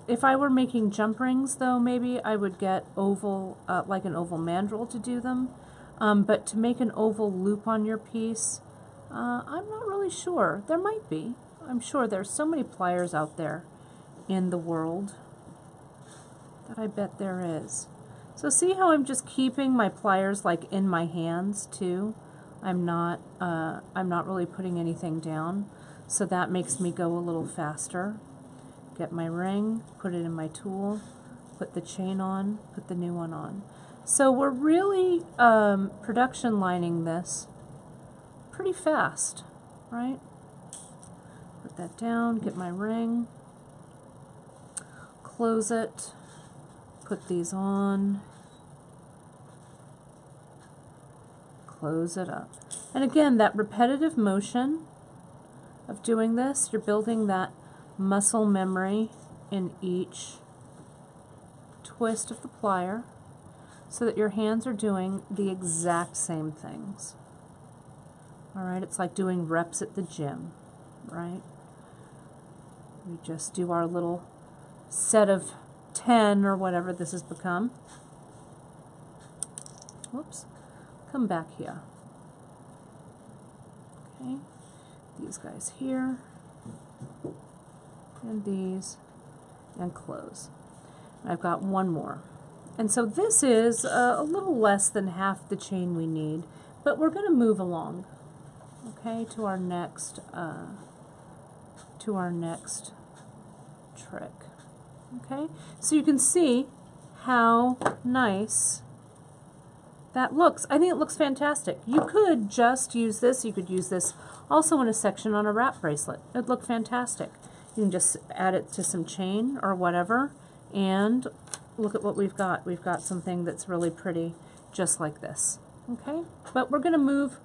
if I were making jump rings, though, maybe I would get oval, like an oval mandrel to do them. But to make an oval loop on your piece, I'm not really sure. There might be. I'm sure there's so many pliers out there in the world that I bet there is. So see how I'm just keeping my pliers like in my hands too? I'm not really putting anything down. So that makes me go a little faster. Get my ring, put it in my tool, put the chain on, put the new one on. So we're really production lining this pretty fast, right? Put that down, get my ring, close it, put these on, close it up. And again, that repetitive motion of doing this, you're building that muscle memory in each twist of the plier so that your hands are doing the exact same things. All right, it's like doing reps at the gym, right? We just do our little set of 10 or whatever this has become. Whoops, come back here. Okay, these guys here, and these, and close. I've got one more. And so this is a little less than half the chain we need, but we're going to move along, okay, to our next trick. Okay, so you can see how nice that looks. I think it looks fantastic. You could just use this. You could use this also in a section on a wrap bracelet. It'd look fantastic. You can just add it to some chain or whatever, and look at what we've got. We've got something that's really pretty, just like this. Okay, but we're going to move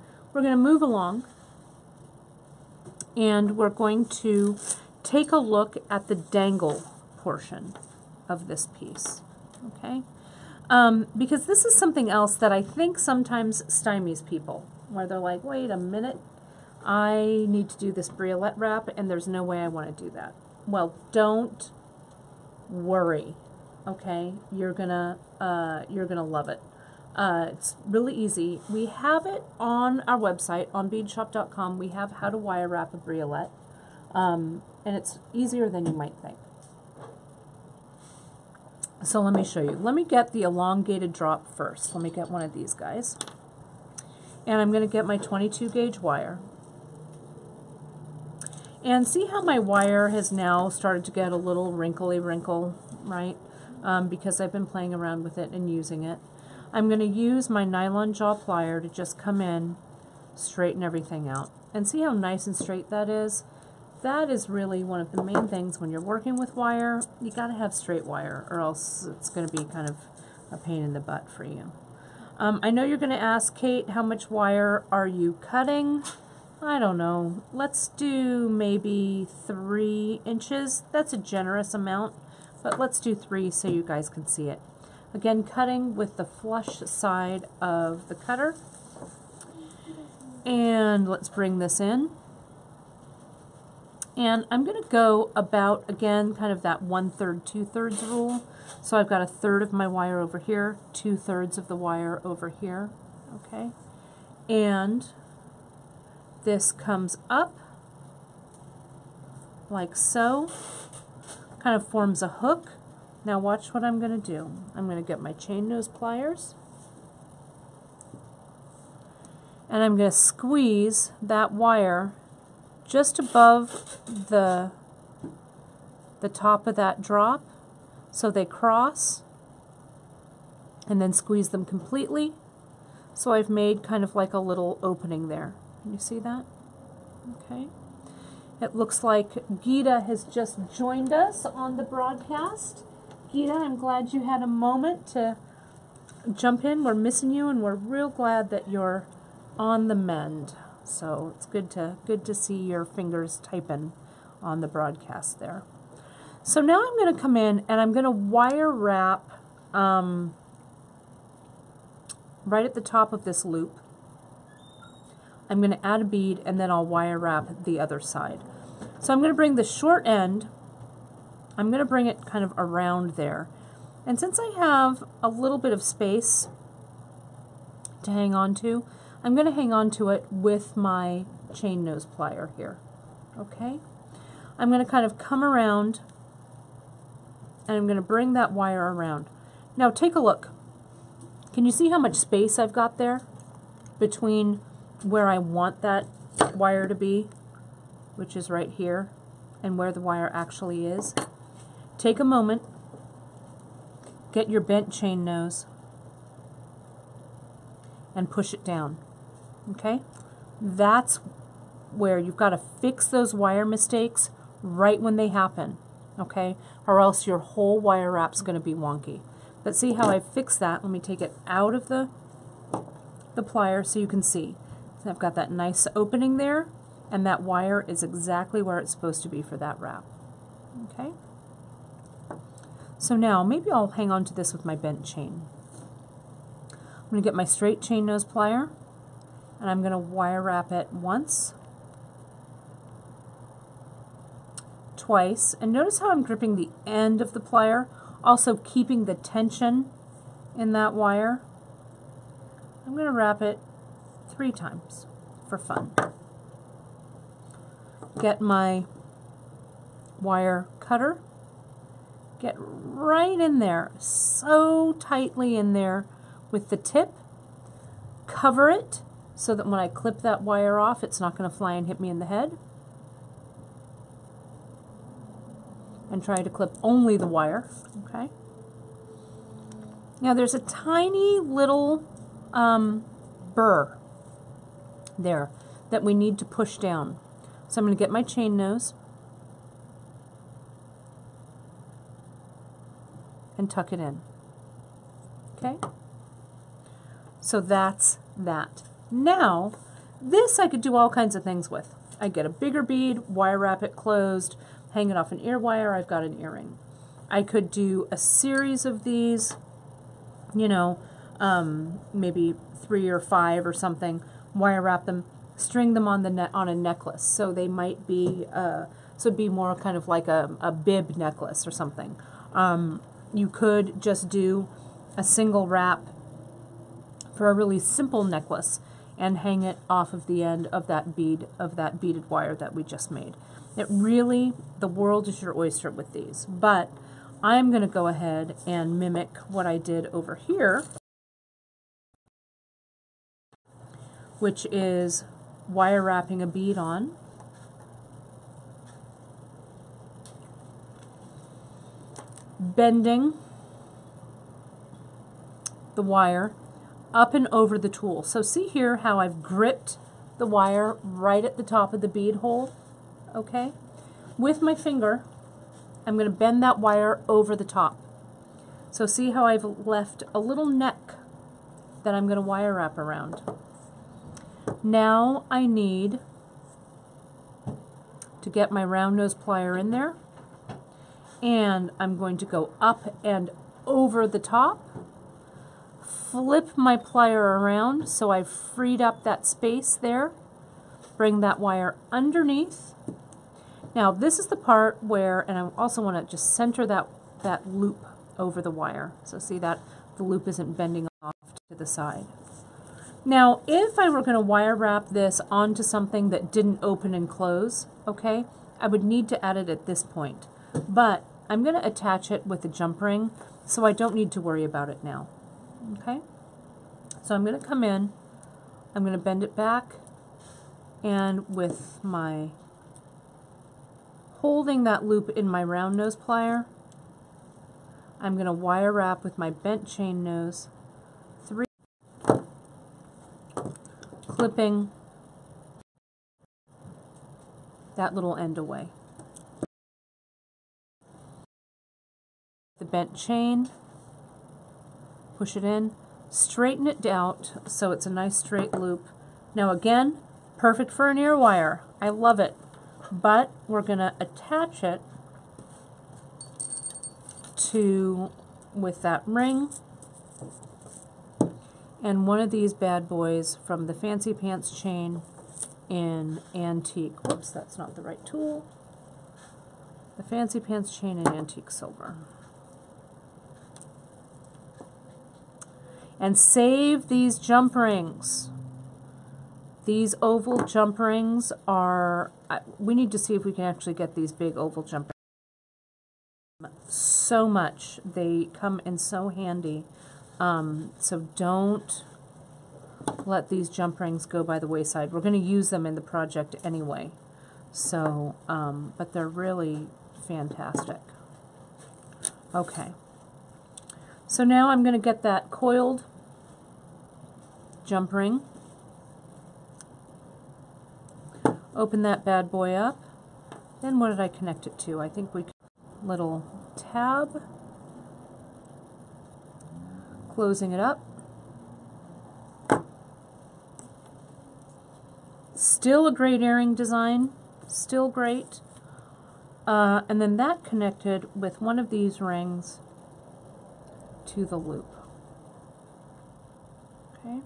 along, and we're going to take a look at the dangle portion of this piece. Okay, because this is something else that I think sometimes stymies people, where they're like, wait a minute, I need to do this briolette wrap, and there's no way I want to do that. Well, don't worry. Okay, you're gonna love it. It's really easy. We have it on our website on beadshopdotcom. We have how to wire wrap a briolette, and it's easier than you might think. So let me show you. Let me get the elongated drop first. Let me get one of these guys, and I'm going to get my 22 gauge wire. And see how my wire has now started to get a little wrinkle, right? Because I've been playing around with it and using it. I'm going to use my nylon jaw plier to just come in, straighten everything out. And see how nice and straight that is? that is really one of the main things when you're working with wire. You got to have straight wire, or else it's going to be kind of a pain in the butt for you. I know you're going to ask, Kate, how much wire are you cutting? I don't know. Let's do maybe 3 inches. That's a generous amount, but let's do 3 so you guys can see it. Again, cutting with the flush side of the cutter. And let's bring this in. And I'm going to go about, again, kind of that 1/3, 2/3 rule. So I've got 1/3 of my wire over here, 2/3 of the wire over here, okay? And this comes up like so, kind of forms a hook. Now watch what I'm going to do. I'm going to get my chain nose pliers, and I'm going to squeeze that wire just above the top of that drop so they cross, and then squeeze them completely. So I've made kind of like a little opening there. Can you see that? Okay. It looks like Gita has just joined us on the broadcast. Gita, I'm glad you had a moment to jump in. We're missing you, and we're real glad that you're on the mend. So it's good to see your fingers typing on the broadcast there. So now I'm going to come in and I'm going to wire wrap right at the top of this loop. I'm going to add a bead, and then I'll wire wrap the other side. So I'm going to bring the short end, I'm going to bring it kind of around there. And since I have a little bit of space to hang on to, I'm going to hang on to it with my chain nose plier here. Okay? I'm going to kind of come around, and I'm going to bring that wire around. Now take a look. Can you see how much space I've got there between where I want that wire to be, which is right here, and where the wire actually is? Take a moment, get your bent chain nose, and push it down. Okay? That's where you've got to fix those wire mistakes right when they happen. Okay? Or else your whole wire wrap's going to be wonky. But see how I fixed that? Let me take it out of the plier so you can see. So I've got that nice opening there, and that wire is exactly where it's supposed to be for that wrap. Okay? So now maybe I'll hang on to this with my bent chain. I'm going to get my straight chain nose plier, and I'm going to wire wrap it once, twice, and notice how I'm gripping the end of the plier, also keeping the tension in that wire. I'm going to wrap it 3 times for fun. Get my wire cutter, get right in there, so tightly in there with the tip, cover it so that when I clip that wire off, it's not going to fly and hit me in the head. And try to clip only the wire, okay? Now there's a tiny little burr there that we need to push down. So I'm going to get my chain nose and tuck it in. Okay? So that's that. Now, this I could do all kinds of things with. I get a bigger bead, wire wrap it closed, hang it off an ear wire, I've got an earring. I could do a series of these, you know, maybe 3 or 5 or something, wire wrap them, string them on the on a necklace. So they might be, so it'd be more kind of like a bib necklace or something. You could just do a single wrap for a really simple necklace and hang it off of the end of that beaded wire that we just made. It really, the world is your oyster with these. But I'm going to go ahead and mimic what I did over here, which is wire wrapping a bead on, bending the wire up and over the tool. So see here how I've gripped the wire right at the top of the bead hole, okay? with my finger, I'm going to bend that wire over the top. So see how I've left a little neck that I'm going to wire wrap around. Now I need to get my round nose plier in there, and I'm going to go up and over the top, flip my plier around so I've freed up that space there, bring that wire underneath. Now this is the part where, and I also want to just center that loop over the wire. So see that the loop isn't bending off to the side. Now if I were going to wire wrap this onto something that didn't open and close, okay, I would need to add it at this point. But I'm going to attach it with a jump ring, so I don't need to worry about it now. Okay? So I'm going to come in, I'm going to bend it back, and with my holding that loop in my round nose plier, I'm going to wire wrap with my bent chain nose, 3, clipping that little end away. The bent chain, push it in, straighten it out so it's a nice straight loop. Now again, perfect for an ear wire. I love it. But we're going to attach it with that ring and one of these bad boys from the Fancy Pants chain in antique. Whoops, that's not the right tool. The Fancy Pants chain in antique silver. And save these jump rings. These oval jump rings are, we need to see if we can actually get these big oval jump rings. So much. They come in so handy. So don't let these jump rings go by the wayside. We're going to use them in the project anyway. So, but they're really fantastic. Okay. So now I'm going to get that coiled jump ring. Open that bad boy up. Then what did I connect it to? I think we little tab. Closing it up. Still a great earring design. Still great. And then that connected with one of these rings to the loop. Okay.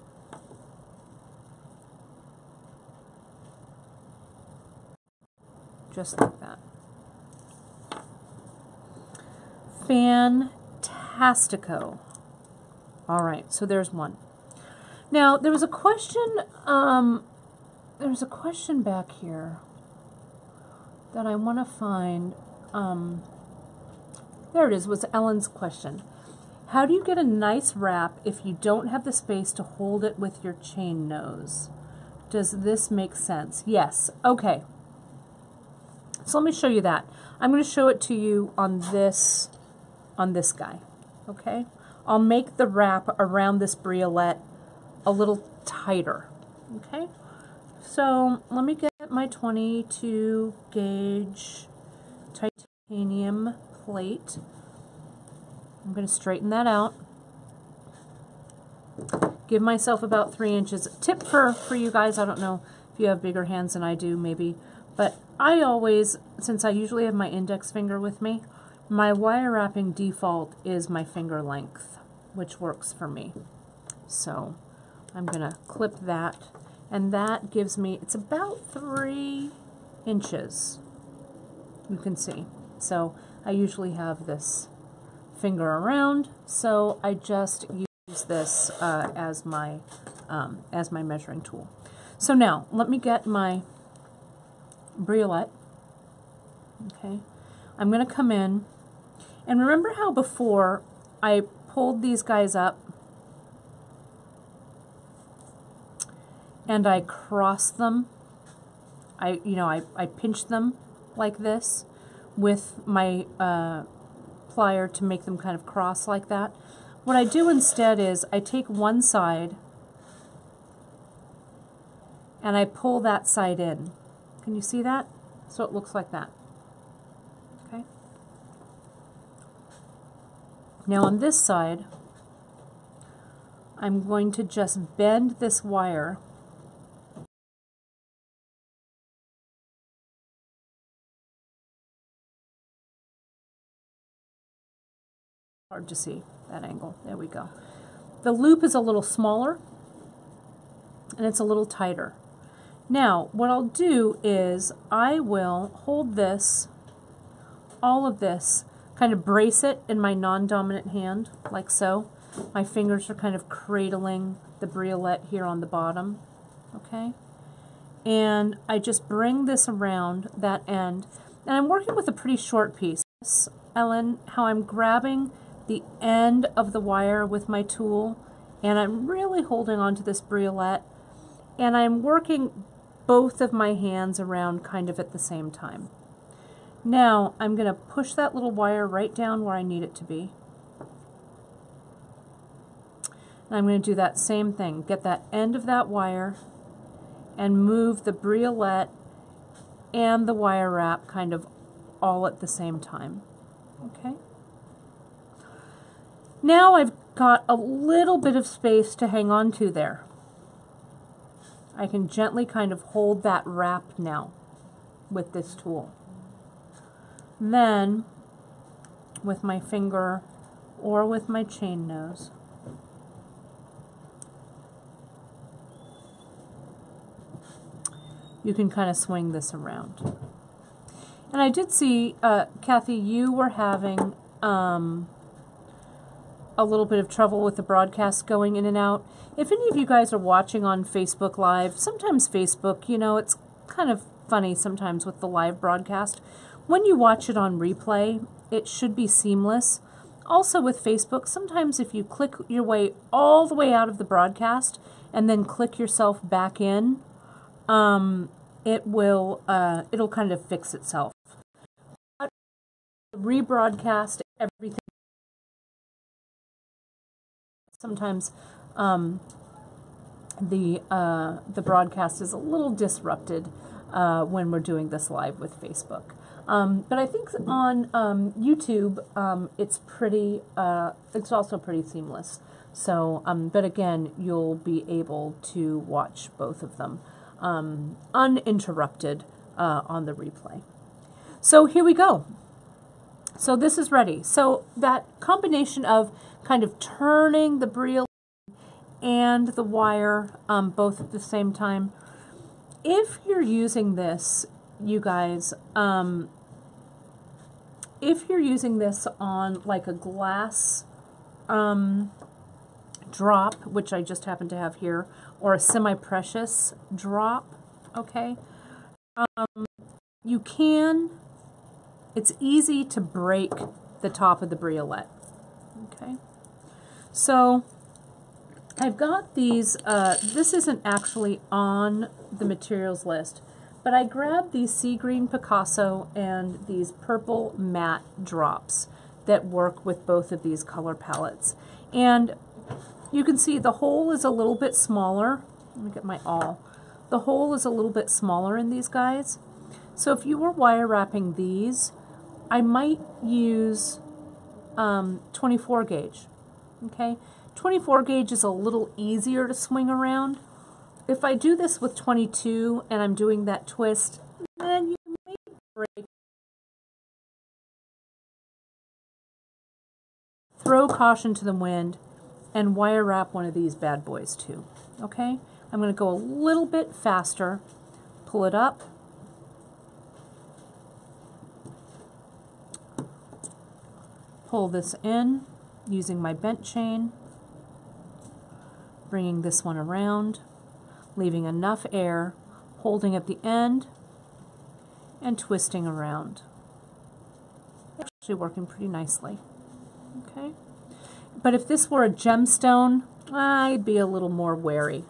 Just like that. Fantastico. All right, so there's one. Now there was a question. There's a question back here that I want to find. There it is. Was Ellen's question? How do you get a nice wrap if you don't have the space to hold it with your chain nose? Does this make sense? Yes. Okay. So let me show you that. I'm going to show it to you on this guy. Okay? I'll make the wrap around this briolette a little tighter. Okay? So let me get my 22 gauge titanium plate. I'm going to straighten that out. Give myself about 3 inches. Tip for you guys, I don't know if you have bigger hands than I do, maybe. But I always, since I usually have my index finger with me, my wire wrapping default is my finger length, which works for me. So I'm going to clip that, and that gives me, it's about 3 inches, you can see. So I usually have this finger around, so I just use this as my measuring tool. So now let me get my briolette. Okay, I'm going to come in, and remember how before I pulled these guys up and I crossed them. I pinched them like this with my plier to make them kind of cross like that. What I do instead is I take one side and I pull that side in. Can you see that? So it looks like that. Now on this side, I'm going to just bend this wire hard to see that angle. There we go. The loop is a little smaller and it's a little tighter. Now what I'll do is I will hold this, all of this, kind of brace it in my non-dominant hand like so. My fingers are kind of cradling the briolette here on the bottom, okay? And I just bring this around that end, and I'm working with a pretty short piece. Ellen, how I'm grabbing the end of the wire with my tool, and I'm really holding on to this briolette, and I'm working both of my hands around kind of at the same time. Now I'm going to push that little wire right down where I need it to be. And I'm going to do that same thing. Get that end of that wire and move the briolette and the wire wrap kind of all at the same time. Okay? Now I've got a little bit of space to hang on to there. I can gently kind of hold that wrap now with this tool. Then, with my finger or with my chain nose, you can kind of swing this around. And I did see, Kathy, you were having a little bit of trouble with the broadcast going in and out. If any of you guys are watching on Facebook Live, sometimes Facebook, you know, it's kind of funny sometimes with the live broadcast. When you watch it on replay, it should be seamless. Also with Facebook, sometimes if you click your way all the way out of the broadcast and then click yourself back in, it'll kind of fix itself. Rebroadcast everything. Sometimes the broadcast is a little disrupted when we're doing this live with Facebook. But I think on YouTube, it's also pretty seamless. So, but again, you'll be able to watch both of them uninterrupted on the replay. So here we go. So this is ready. So that combination of kind of turning the briolette and the wire both at the same time. If you're using this, you guys, if you're using this on like a glass drop, which I just happen to have here, or a semi-precious drop, okay, you can, it's easy to break the top of the briolette, okay. So I've got these, this isn't actually on the materials list, but I grabbed these sea green Picasso and these purple matte drops that work with both of these color palettes. And you can see the hole is a little bit smaller. Let me get my awl. The hole is a little bit smaller in these guys. So if you were wire wrapping these, I might use 24 gauge, okay? 24 gauge is a little easier to swing around. If I do this with 22 and I'm doing that twist, then you may break. Throw caution to the wind and wire wrap one of these bad boys too, okay? I'm going to go a little bit faster, pull it up, pull this in using my bent chain, bringing this one around, leaving enough air, holding at the end, and twisting around. Actually working pretty nicely, okay? But if this were a gemstone, I'd be a little more wary.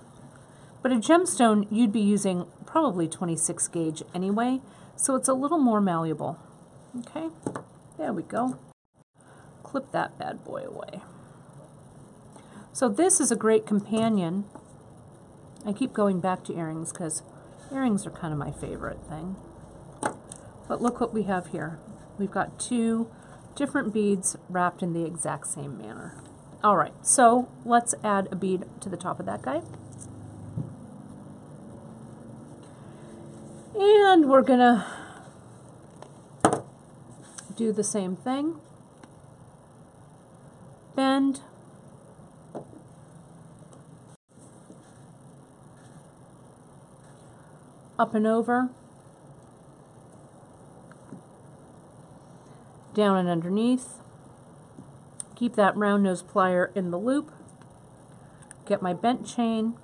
But a gemstone, you'd be using probably 26 gauge anyway, so it's a little more malleable, okay? There we go. Clip that bad boy away. So this is a great companion. I keep going back to earrings because earrings are kind of my favorite thing. But look what we have here. We've got two different beads wrapped in the exact same manner. All right, so let's add a bead to the top of that guy. And we're gonna do the same thing. Bend. Up and over. Down and underneath. Keep that round nose plier in the loop. Get my bent chain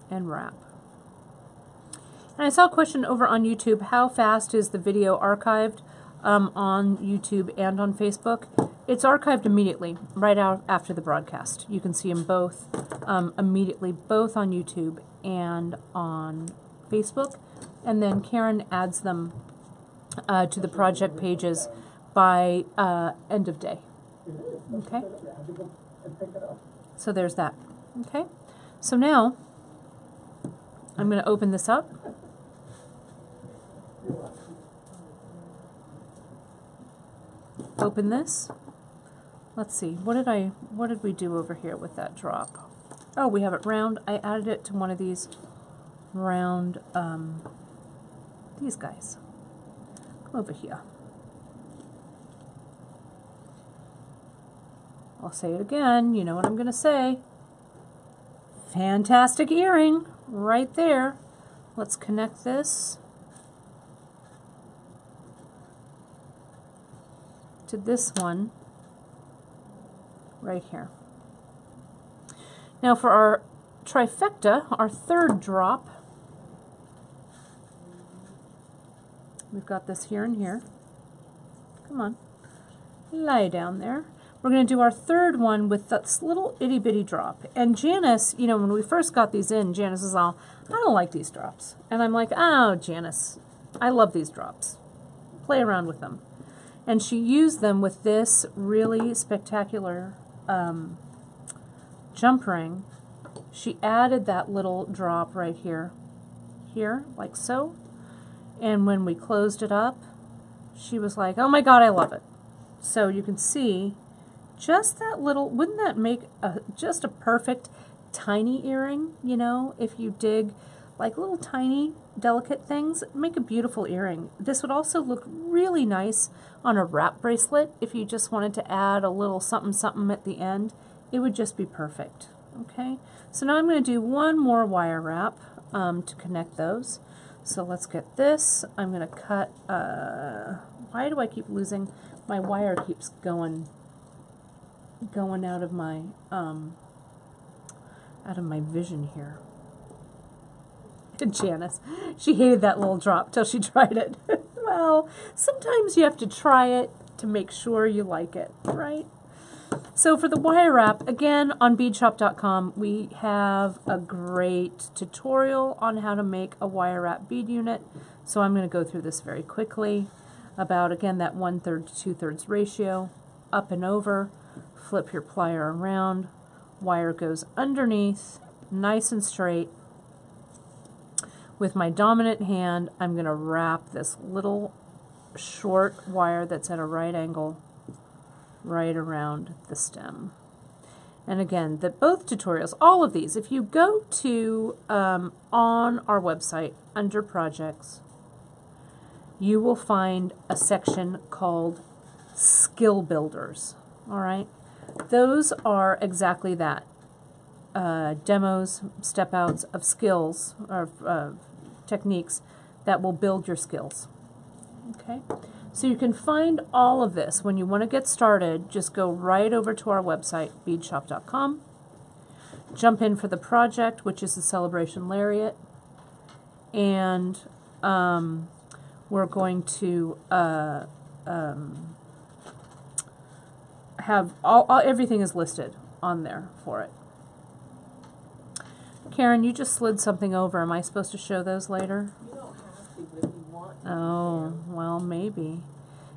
and wrap. And I saw a question over on YouTube, how fast is the video archived on YouTube and on Facebook? It's archived immediately, right out after the broadcast. You can see them both immediately, both on YouTube and on Facebook. And then Karen adds them to the project pages by end of day. Okay? So there's that. Okay? So now I'm going to open this up. Open this. Let's see. What did we do over here with that drop? Oh, we have it round. I added it to one of these round these guys. Come over here. I'll say it again. You know what I'm going to say. Fantastic earring right there. Let's connect this to this one right here. Now for our trifecta, our third drop, we've got this here and here. Come on, lie down there. We're going to do our third one with this little itty bitty drop. And Janice, you know, when we first got these in, Janice is all, I don't like these drops. And I'm like, oh, Janice, I love these drops. Play around with them. And she used them with this really spectacular jump ring. She added that little drop right here, like so. And when we closed it up, she was like, oh my God, I love it. So you can see just that little, wouldn't that make just a perfect tiny earring, you know, if you dig like little tiny delicate things, make a beautiful earring. This would also look really nice on a wrap bracelet if you just wanted to add a little something something at the end. It would just be perfect. Okay, so now I'm going to do one more wire wrap to connect those. So let's get this. I'm going to cut, why do I keep losing, my wire keeps going out of my vision here. Janice, she hated that little drop till she tried it. Well, sometimes you have to try it to make sure you like it, right? So for the wire wrap, again, on beadshop.com, we have a great tutorial on how to make a wire wrap bead unit. So I'm going to go through this very quickly about, again, that 1/3 to 2/3 ratio, up and over, flip your plier around, wire goes underneath, nice and straight. With my dominant hand, I'm going to wrap this little short wire that's at a right angle right around the stem. And again, both tutorials, all of these, if you go to on our website under projects, you will find a section called skill builders. All right, those are exactly that, demos, step outs of skills or techniques that will build your skills. Okay, so you can find all of this. When you want to get started, just go right over to our website, beadshop.com, jump in for the project, which is the Celebration Lariat, and we're going to have everything is listed on there for it. Karen, you just slid something over. Am I supposed to show those later? You don't have to, but if you want to. Oh, well, maybe.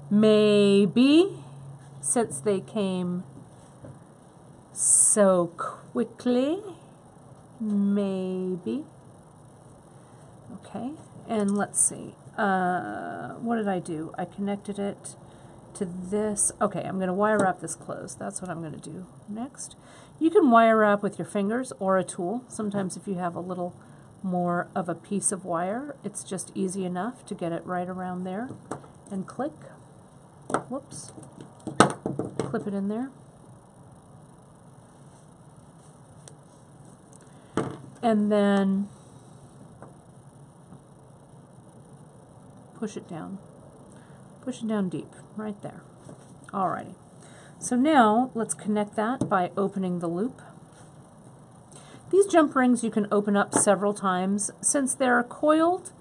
Maybe, since they came so quickly, maybe. Okay, and let's see. what did I do? I connected it to this. Okay, I'm going to wire wrap this closed. That's what I'm going to do next. You can wire wrap with your fingers or a tool. Sometimes if you have a little more of a piece of wire, it's just easy enough to get it right around there and click. Whoops. Clip it in there. And then push it down. Push it down deep, right there. Alrighty. So now let's connect that by opening the loop. These jump rings you can open up several times. Since they're coiled,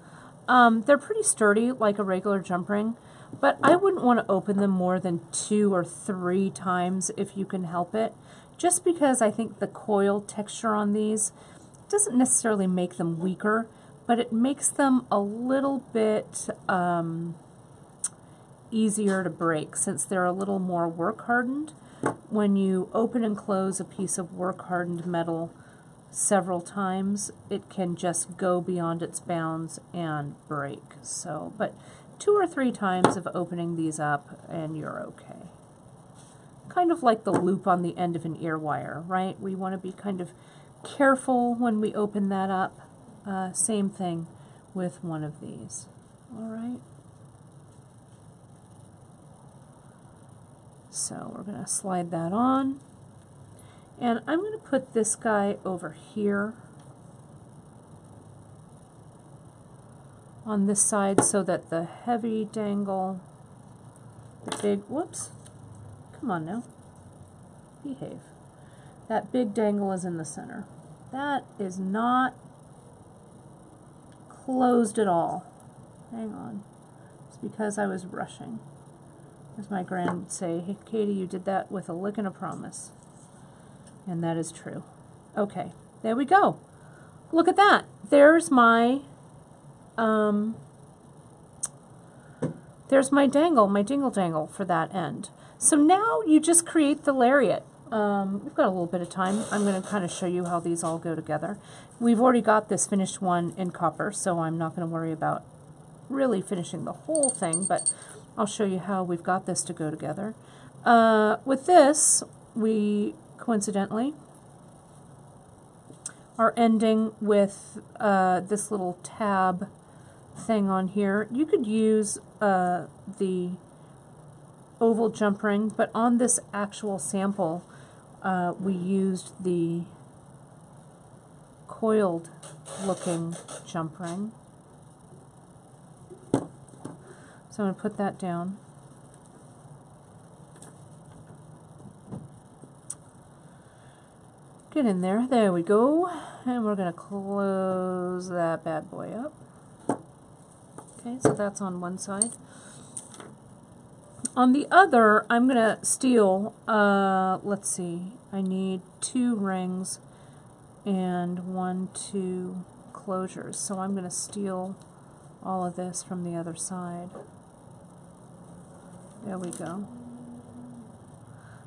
they're pretty sturdy like a regular jump ring, but I wouldn't want to open them more than 2 or 3 times if you can help it, just because I think the coil texture on these doesn't necessarily make them weaker, but it makes them a little bit easier to break since they're a little more work hardened. When you open and close a piece of work hardened metal several times, it can just go beyond its bounds and break. So, but 2 or 3 times of opening these up and you're okay. Kind of like the loop on the end of an ear wire, right? We want to be kind of careful when we open that up. Same thing with one of these. All right. So we're going to slide that on. And I'm going to put this guy over here on this side so that the heavy dangle, the big, whoops, come on now, behave. That big dangle is in the center. That is not closed at all. Hang on. It's because I was rushing. As my gran would say, hey, Katie, you did that with a lick and a promise. And that is true. Okay, there we go. Look at that. There's my dangle, my dingle dangle for that end. So now you just create the lariat. We've got a little bit of time. I'm going to kind of show you how these all go together. We've already got this finished one in copper, so I'm not going to worry about really finishing the whole thing, but I'll show you how we've got this to go together. With this, we coincidentally are ending with this little tab thing on here. You could use the oval jump ring, but on this actual sample, we used the coiled looking jump ring. So I'm going to put that down. Get in there. There we go. And we're going to close that bad boy up. Okay, so that's on one side. On the other, I'm going to steal, let's see, I need 2 rings and 1, 2 closures. So I'm going to steal all of this from the other side. There we go.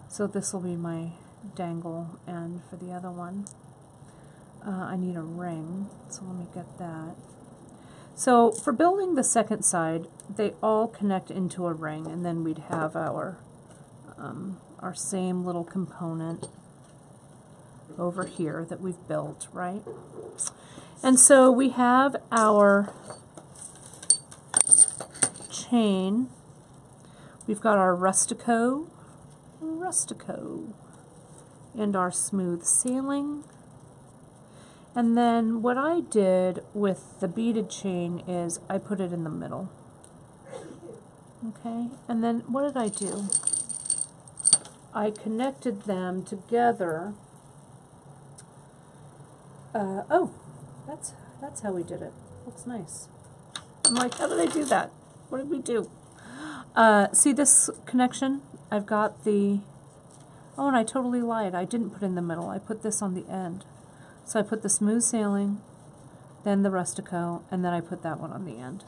So this will be my dangle end for the other one. I need a ring, so let me get that. So for building the second side, they all connect into a ring, and then we'd have our same little component over here that we've built, right? And so we have our chain. We've got our rustico, and our smooth sailing. And then what I did with the beaded chain is I put it in the middle. Okay, and then what did I do? I connected them together. Oh, that's how we did it. Looks nice. I'm like, how did I do that? What did we do? See this connection? I've got the... Oh, and I totally lied. I didn't put it in the middle. I put this on the end. So I put the smooth sailing, then the rustico, and then I put that one on the end.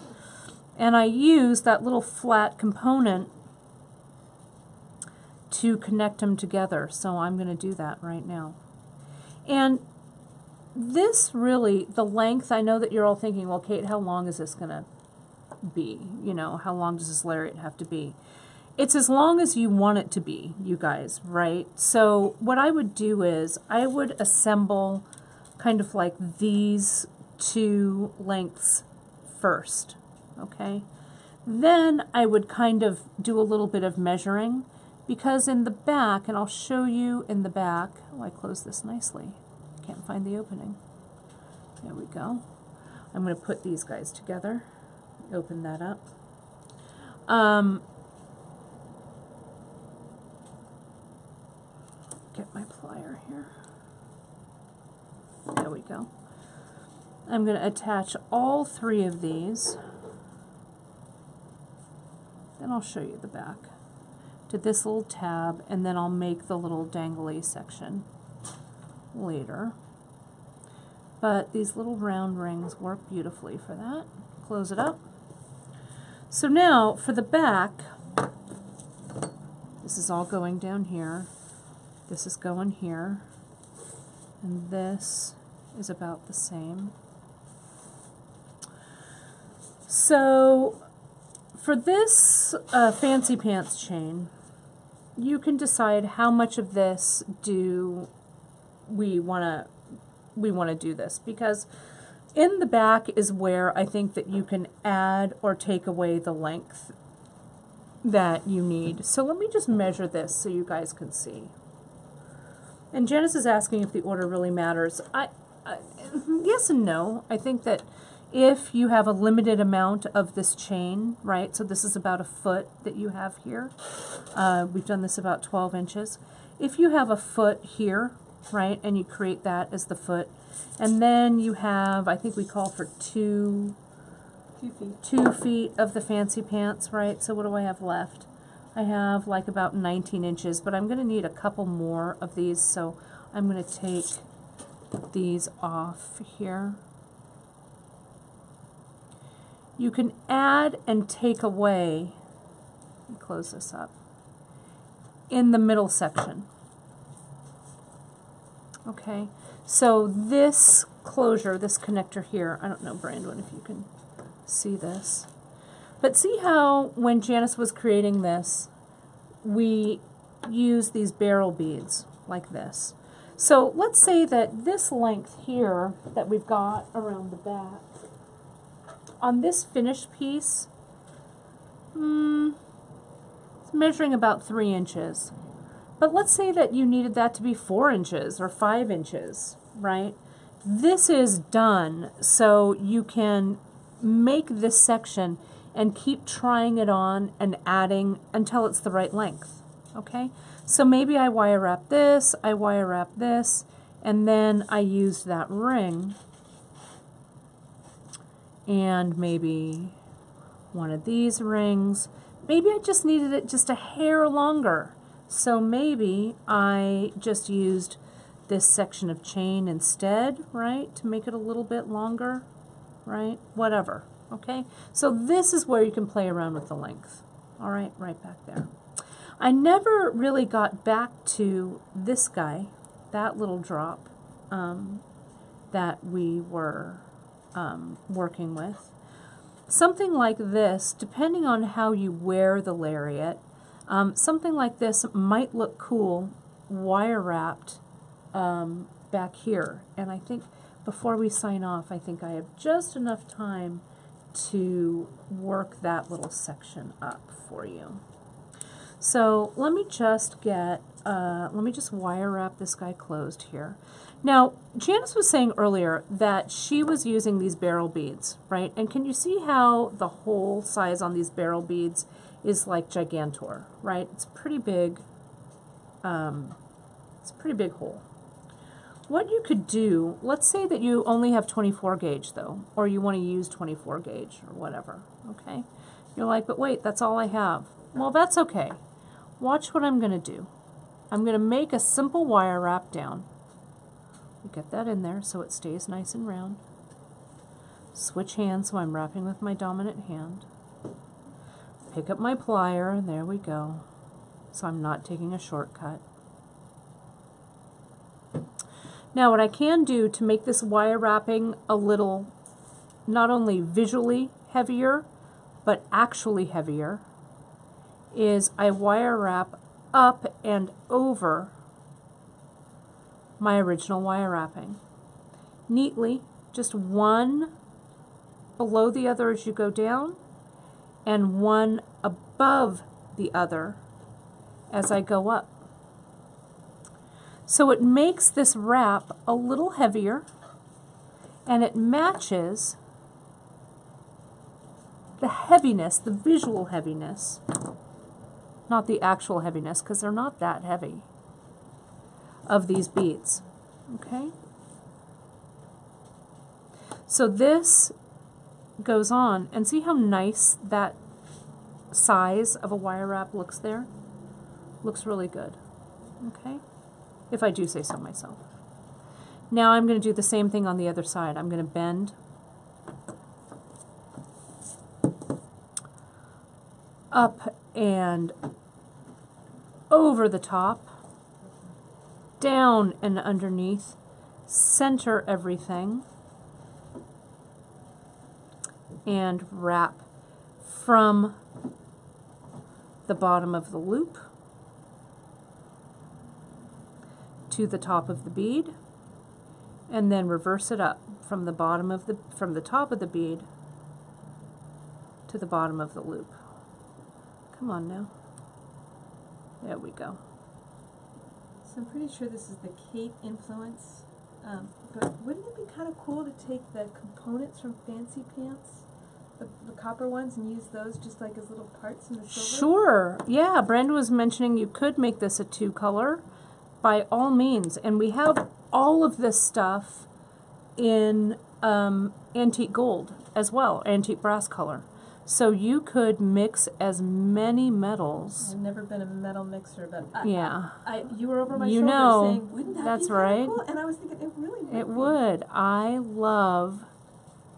And I used that little flat component to connect them together. So I'm going to do that right now. And this really, the length, I know that you're all thinking, well, Kate, how long is this going to be? You know, how long does this lariat have to be? It's as long as you want it to be, you guys, right? So what I would do is I would assemble kind of like these two lengths first, okay? Then I would kind of do a little bit of measuring, because in the back, and I'll show you in the back, oh, I closed this nicely. Can't find the opening. There we go. I'm going to put these guys together. Open that up. Get my plier here. There we go. I'm going to attach all three of these. Then I'll show you the back to this little tab, and then I'll make the little dangly section later. But these little round rings work beautifully for that. Close it up. So now for the back, this is all going down here. This is going here. And this is about the same. So for this fancy pants chain, you can decide how much of this do we want to do this, because in the back is where I think that you can add or take away the length that you need. So let me just measure this so you guys can see. And Janice is asking if the order really matters. Yes and no. I think that if you have a limited amount of this chain, right, so this is about a foot that you have here. We've done this about 12 inches. If you have a foot here, right, and you create that as the foot, and then you have, I think we call for 2 feet of the fancy pants, right? So what do I have left? I have like about 19 inches, but I'm going to need a couple more of these, so I'm going to take these off here. You can add and take away, let me close this up, in the middle section. Okay, so this closure, this connector here, I don't know, Brandon, if you can see this. But see how when Janice was creating this, we used these barrel beads like this. So let's say that this length here that we've got around the back, on this finished piece, it's measuring about 3 inches. But let's say that you needed that to be 4 inches or 5 inches, right? This is done, so you can make this section and keep trying it on and adding until it's the right length, okay? So maybe I wire wrap this, and then I used that ring, and maybe one of these rings. Maybe I just needed it just a hair longer. So maybe I just used this section of chain instead, right, to make it a little bit longer, right, whatever, okay? So this is where you can play around with the length, all right, right back there. I never really got back to this guy, that little drop that we were working with. Something like this, depending on how you wear the lariat, something like this might look cool wire wrapped back here. And I think before we sign off, I think I have just enough time to work that little section up for you. So let me just get, let me just wire wrap this guy closed here. Now, Janice was saying earlier that she was using these barrel beads, right? And can you see how the hole size on these barrel beads is like gigantor, right? It's pretty big. It's a pretty big hole. What you could do, let's say that you only have 24 gauge though, or you want to use 24 gauge or whatever, okay? You're like, but wait, that's all I have. Well, that's okay. Watch what I'm going to do. I'm going to make a simple wire wrap down. Get that in there so it stays nice and round. Switch hands so I'm wrapping with my dominant hand. Pick up my plier, there we go. So I'm not taking a shortcut. Now what I can do to make this wire wrapping a little, not only visually heavier, but actually heavier, is I wire wrap up and over my original wire wrapping. Neatly, just one below the other as you go down, and one above the other as I go up. So it makes this wrap a little heavier, and it matches the heaviness, the visual heaviness, not the actual heaviness, because they're not that heavy, of these beads. Okay? So this goes on, and see how nice that size of a wire wrap looks there? Looks really good. Okay? If I do say so myself. Now I'm going to do the same thing on the other side. I'm going to bend up and over the top, down and underneath, center everything, and wrap from the bottom of the loop to the top of the bead, and then reverse it up from the bottom of from the top of the bead to the bottom of the loop. Come on now. There we go. So I'm pretty sure this is the Kate influence, but wouldn't it be kind of cool to take the components from Fancy Pants, the copper ones, and use those just like as little parts in the silver? Sure. Yeah, Brenda was mentioning you could make this a 2-color by all means, and we have all of this stuff in antique gold as well, antique brass color. So you could mix as many metals. I've never been a metal mixer, but yeah, you were over my you shoulder know, saying, wouldn't that that's be right. cool? And I was thinking, it really would. It would. I love,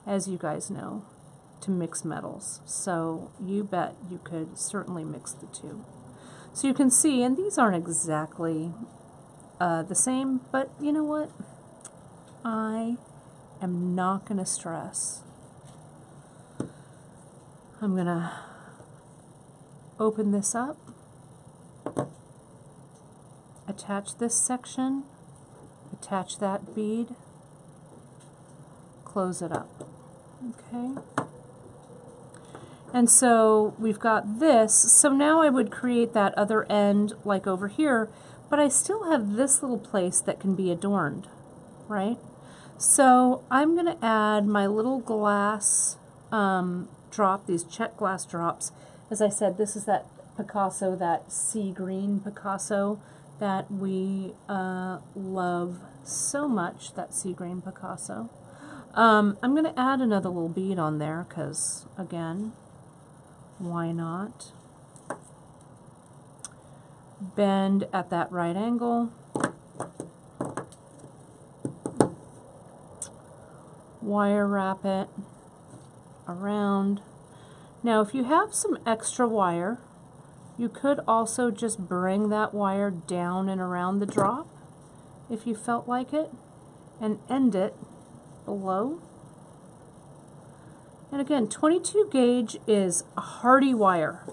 as you guys know, to mix metals. So you bet you could certainly mix the two. So you can see, and these aren't exactly the same, but you know what? I am not going to stress. I'm going to open this up, attach this section, attach that bead, close it up. Okay? And so we've got this. So now I would create that other end like over here, but I still have this little place that can be adorned, right? So I'm going to add my little glass drop, these check glass drops. As I said, this is that Picasso, that sea green Picasso that we love so much, that sea green Picasso. I'm going to add another little bead on there because, again, why not? Bend at that right angle. Wire wrap it around. Now if you have some extra wire, you could also just bring that wire down and around the drop if you felt like it, and end it below. And again, 22 gauge is a hardy wire,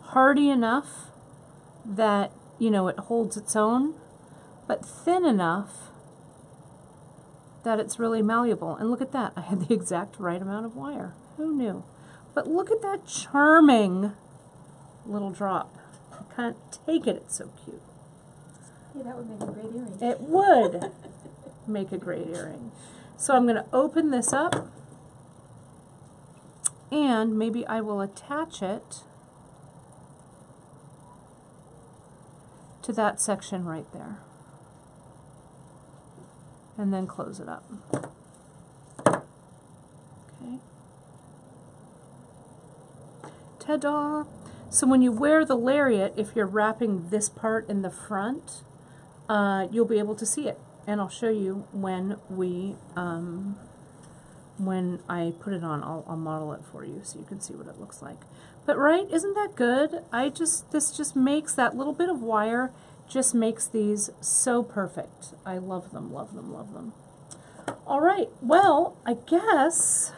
hardy enough that, you know, it holds its own, but thin enough that it's really malleable. And look at that, I had the exact right amount of wire. Who knew? But look at that charming little drop. I can't take it, it's so cute. Yeah, that would make a great earring. It would make a great earring. So I'm going to open this up, and maybe I will attach it to that section right there. And then close it up. Okay. Ta-da! So when you wear the Lariat, if you're wrapping this part in the front, you'll be able to see it. And I'll show you when I put it on. I'll model it for you so you can see what it looks like. But right, isn't that good? This just makes that little bit of wire, just makes these so perfect. I love them, love them, love them. All right, well, I guess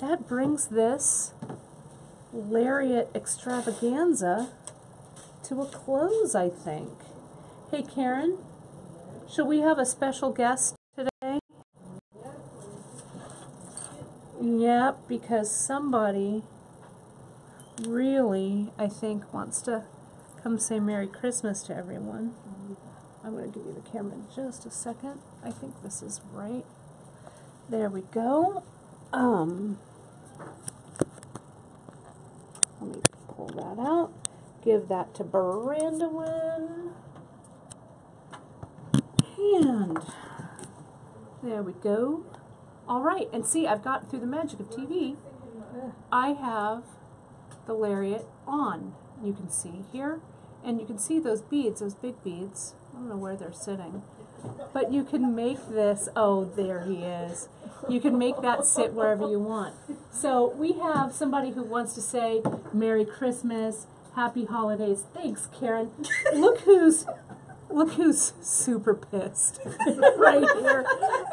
that brings this Lariat extravaganza to a close, I think. Hey, Karen, should we have a special guest today? Yep, because somebody really, I think, wants to come say Merry Christmas to everyone. I'm going to give you the camera in just a second. I think this is right. There we go. Let me pull that out. Give that to Brandon. And there we go. All right, and see, I've got through the magic of TV. I have the Lariat on. You can see here, and you can see those beads, those big beads. I don't know where they're sitting, but you can make this. Oh, there he is. You can make that sit wherever you want. So we have somebody who wants to say Merry Christmas, Happy Holidays. Thanks, Karen. Look who's super pissed right here.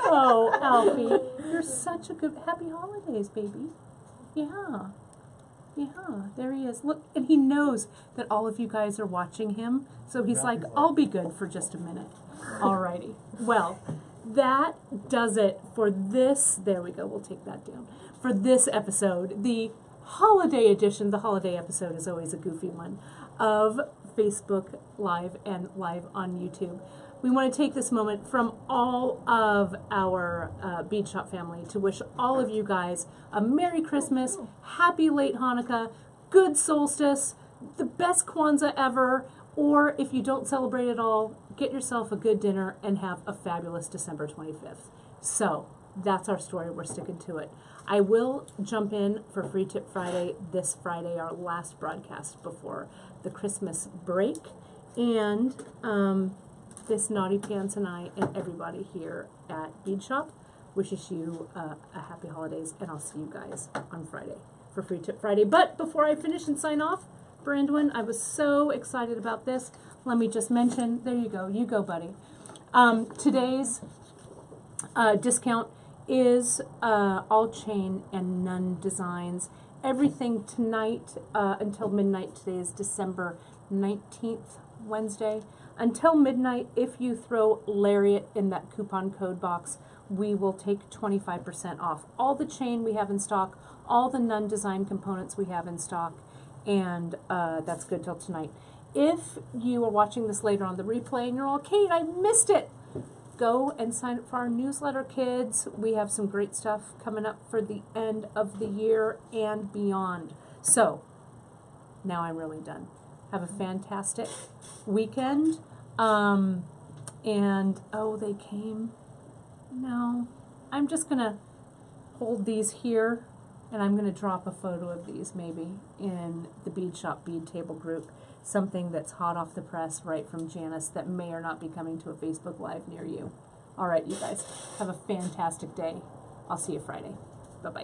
Oh, Alfie, you're such a good Happy Holidays, baby. Yeah. Yeah, there he is. Look, and he knows that all of you guys are watching him, so he's like, I'll be good for just a minute. Alrighty. Well, that does it for this. There we go. We'll take that down. For this episode, the holiday edition, the holiday episode is always a goofy one, of Facebook Live and live on YouTube. We want to take this moment from all of our Bead Shop family to wish all of you guys a Merry Christmas, Happy Late Hanukkah, good solstice, the best Kwanzaa ever, or if you don't celebrate at all, get yourself a good dinner and have a fabulous December 25th. So, that's our story. We're sticking to it. I will jump in for Free Tip Friday this Friday, our last broadcast before the Christmas break. And this Naughty Pants and I and everybody here at Bead Shop wishes you a happy holidays, and I'll see you guys on Friday for Free Tip Friday. But before I finish and sign off, Brandon, I was so excited about this. Let me just mention, there you go, buddy. Today's discount is all chain and Nunn Designs. Everything tonight until midnight. Today is December 19th, Wednesday. Until midnight, if you throw Lariat in that coupon code box, we will take 25% off. All the chain we have in stock, all the Nunn Design components we have in stock, and that's good till tonight. If you are watching this later on the replay and you're all, Kate, I missed it, go and sign up for our newsletter, kids. We have some great stuff coming up for the end of the year and beyond. So, now I'm really done. Have a fantastic weekend. And, oh, they came. No. I'm just going to hold these here, and I'm going to drop a photo of these maybe in the Bead Shop Bead Table group. Something that's hot off the press right from Janice that may or not be coming to a Facebook Live near you. All right, you guys, have a fantastic day. I'll see you Friday. Bye-bye.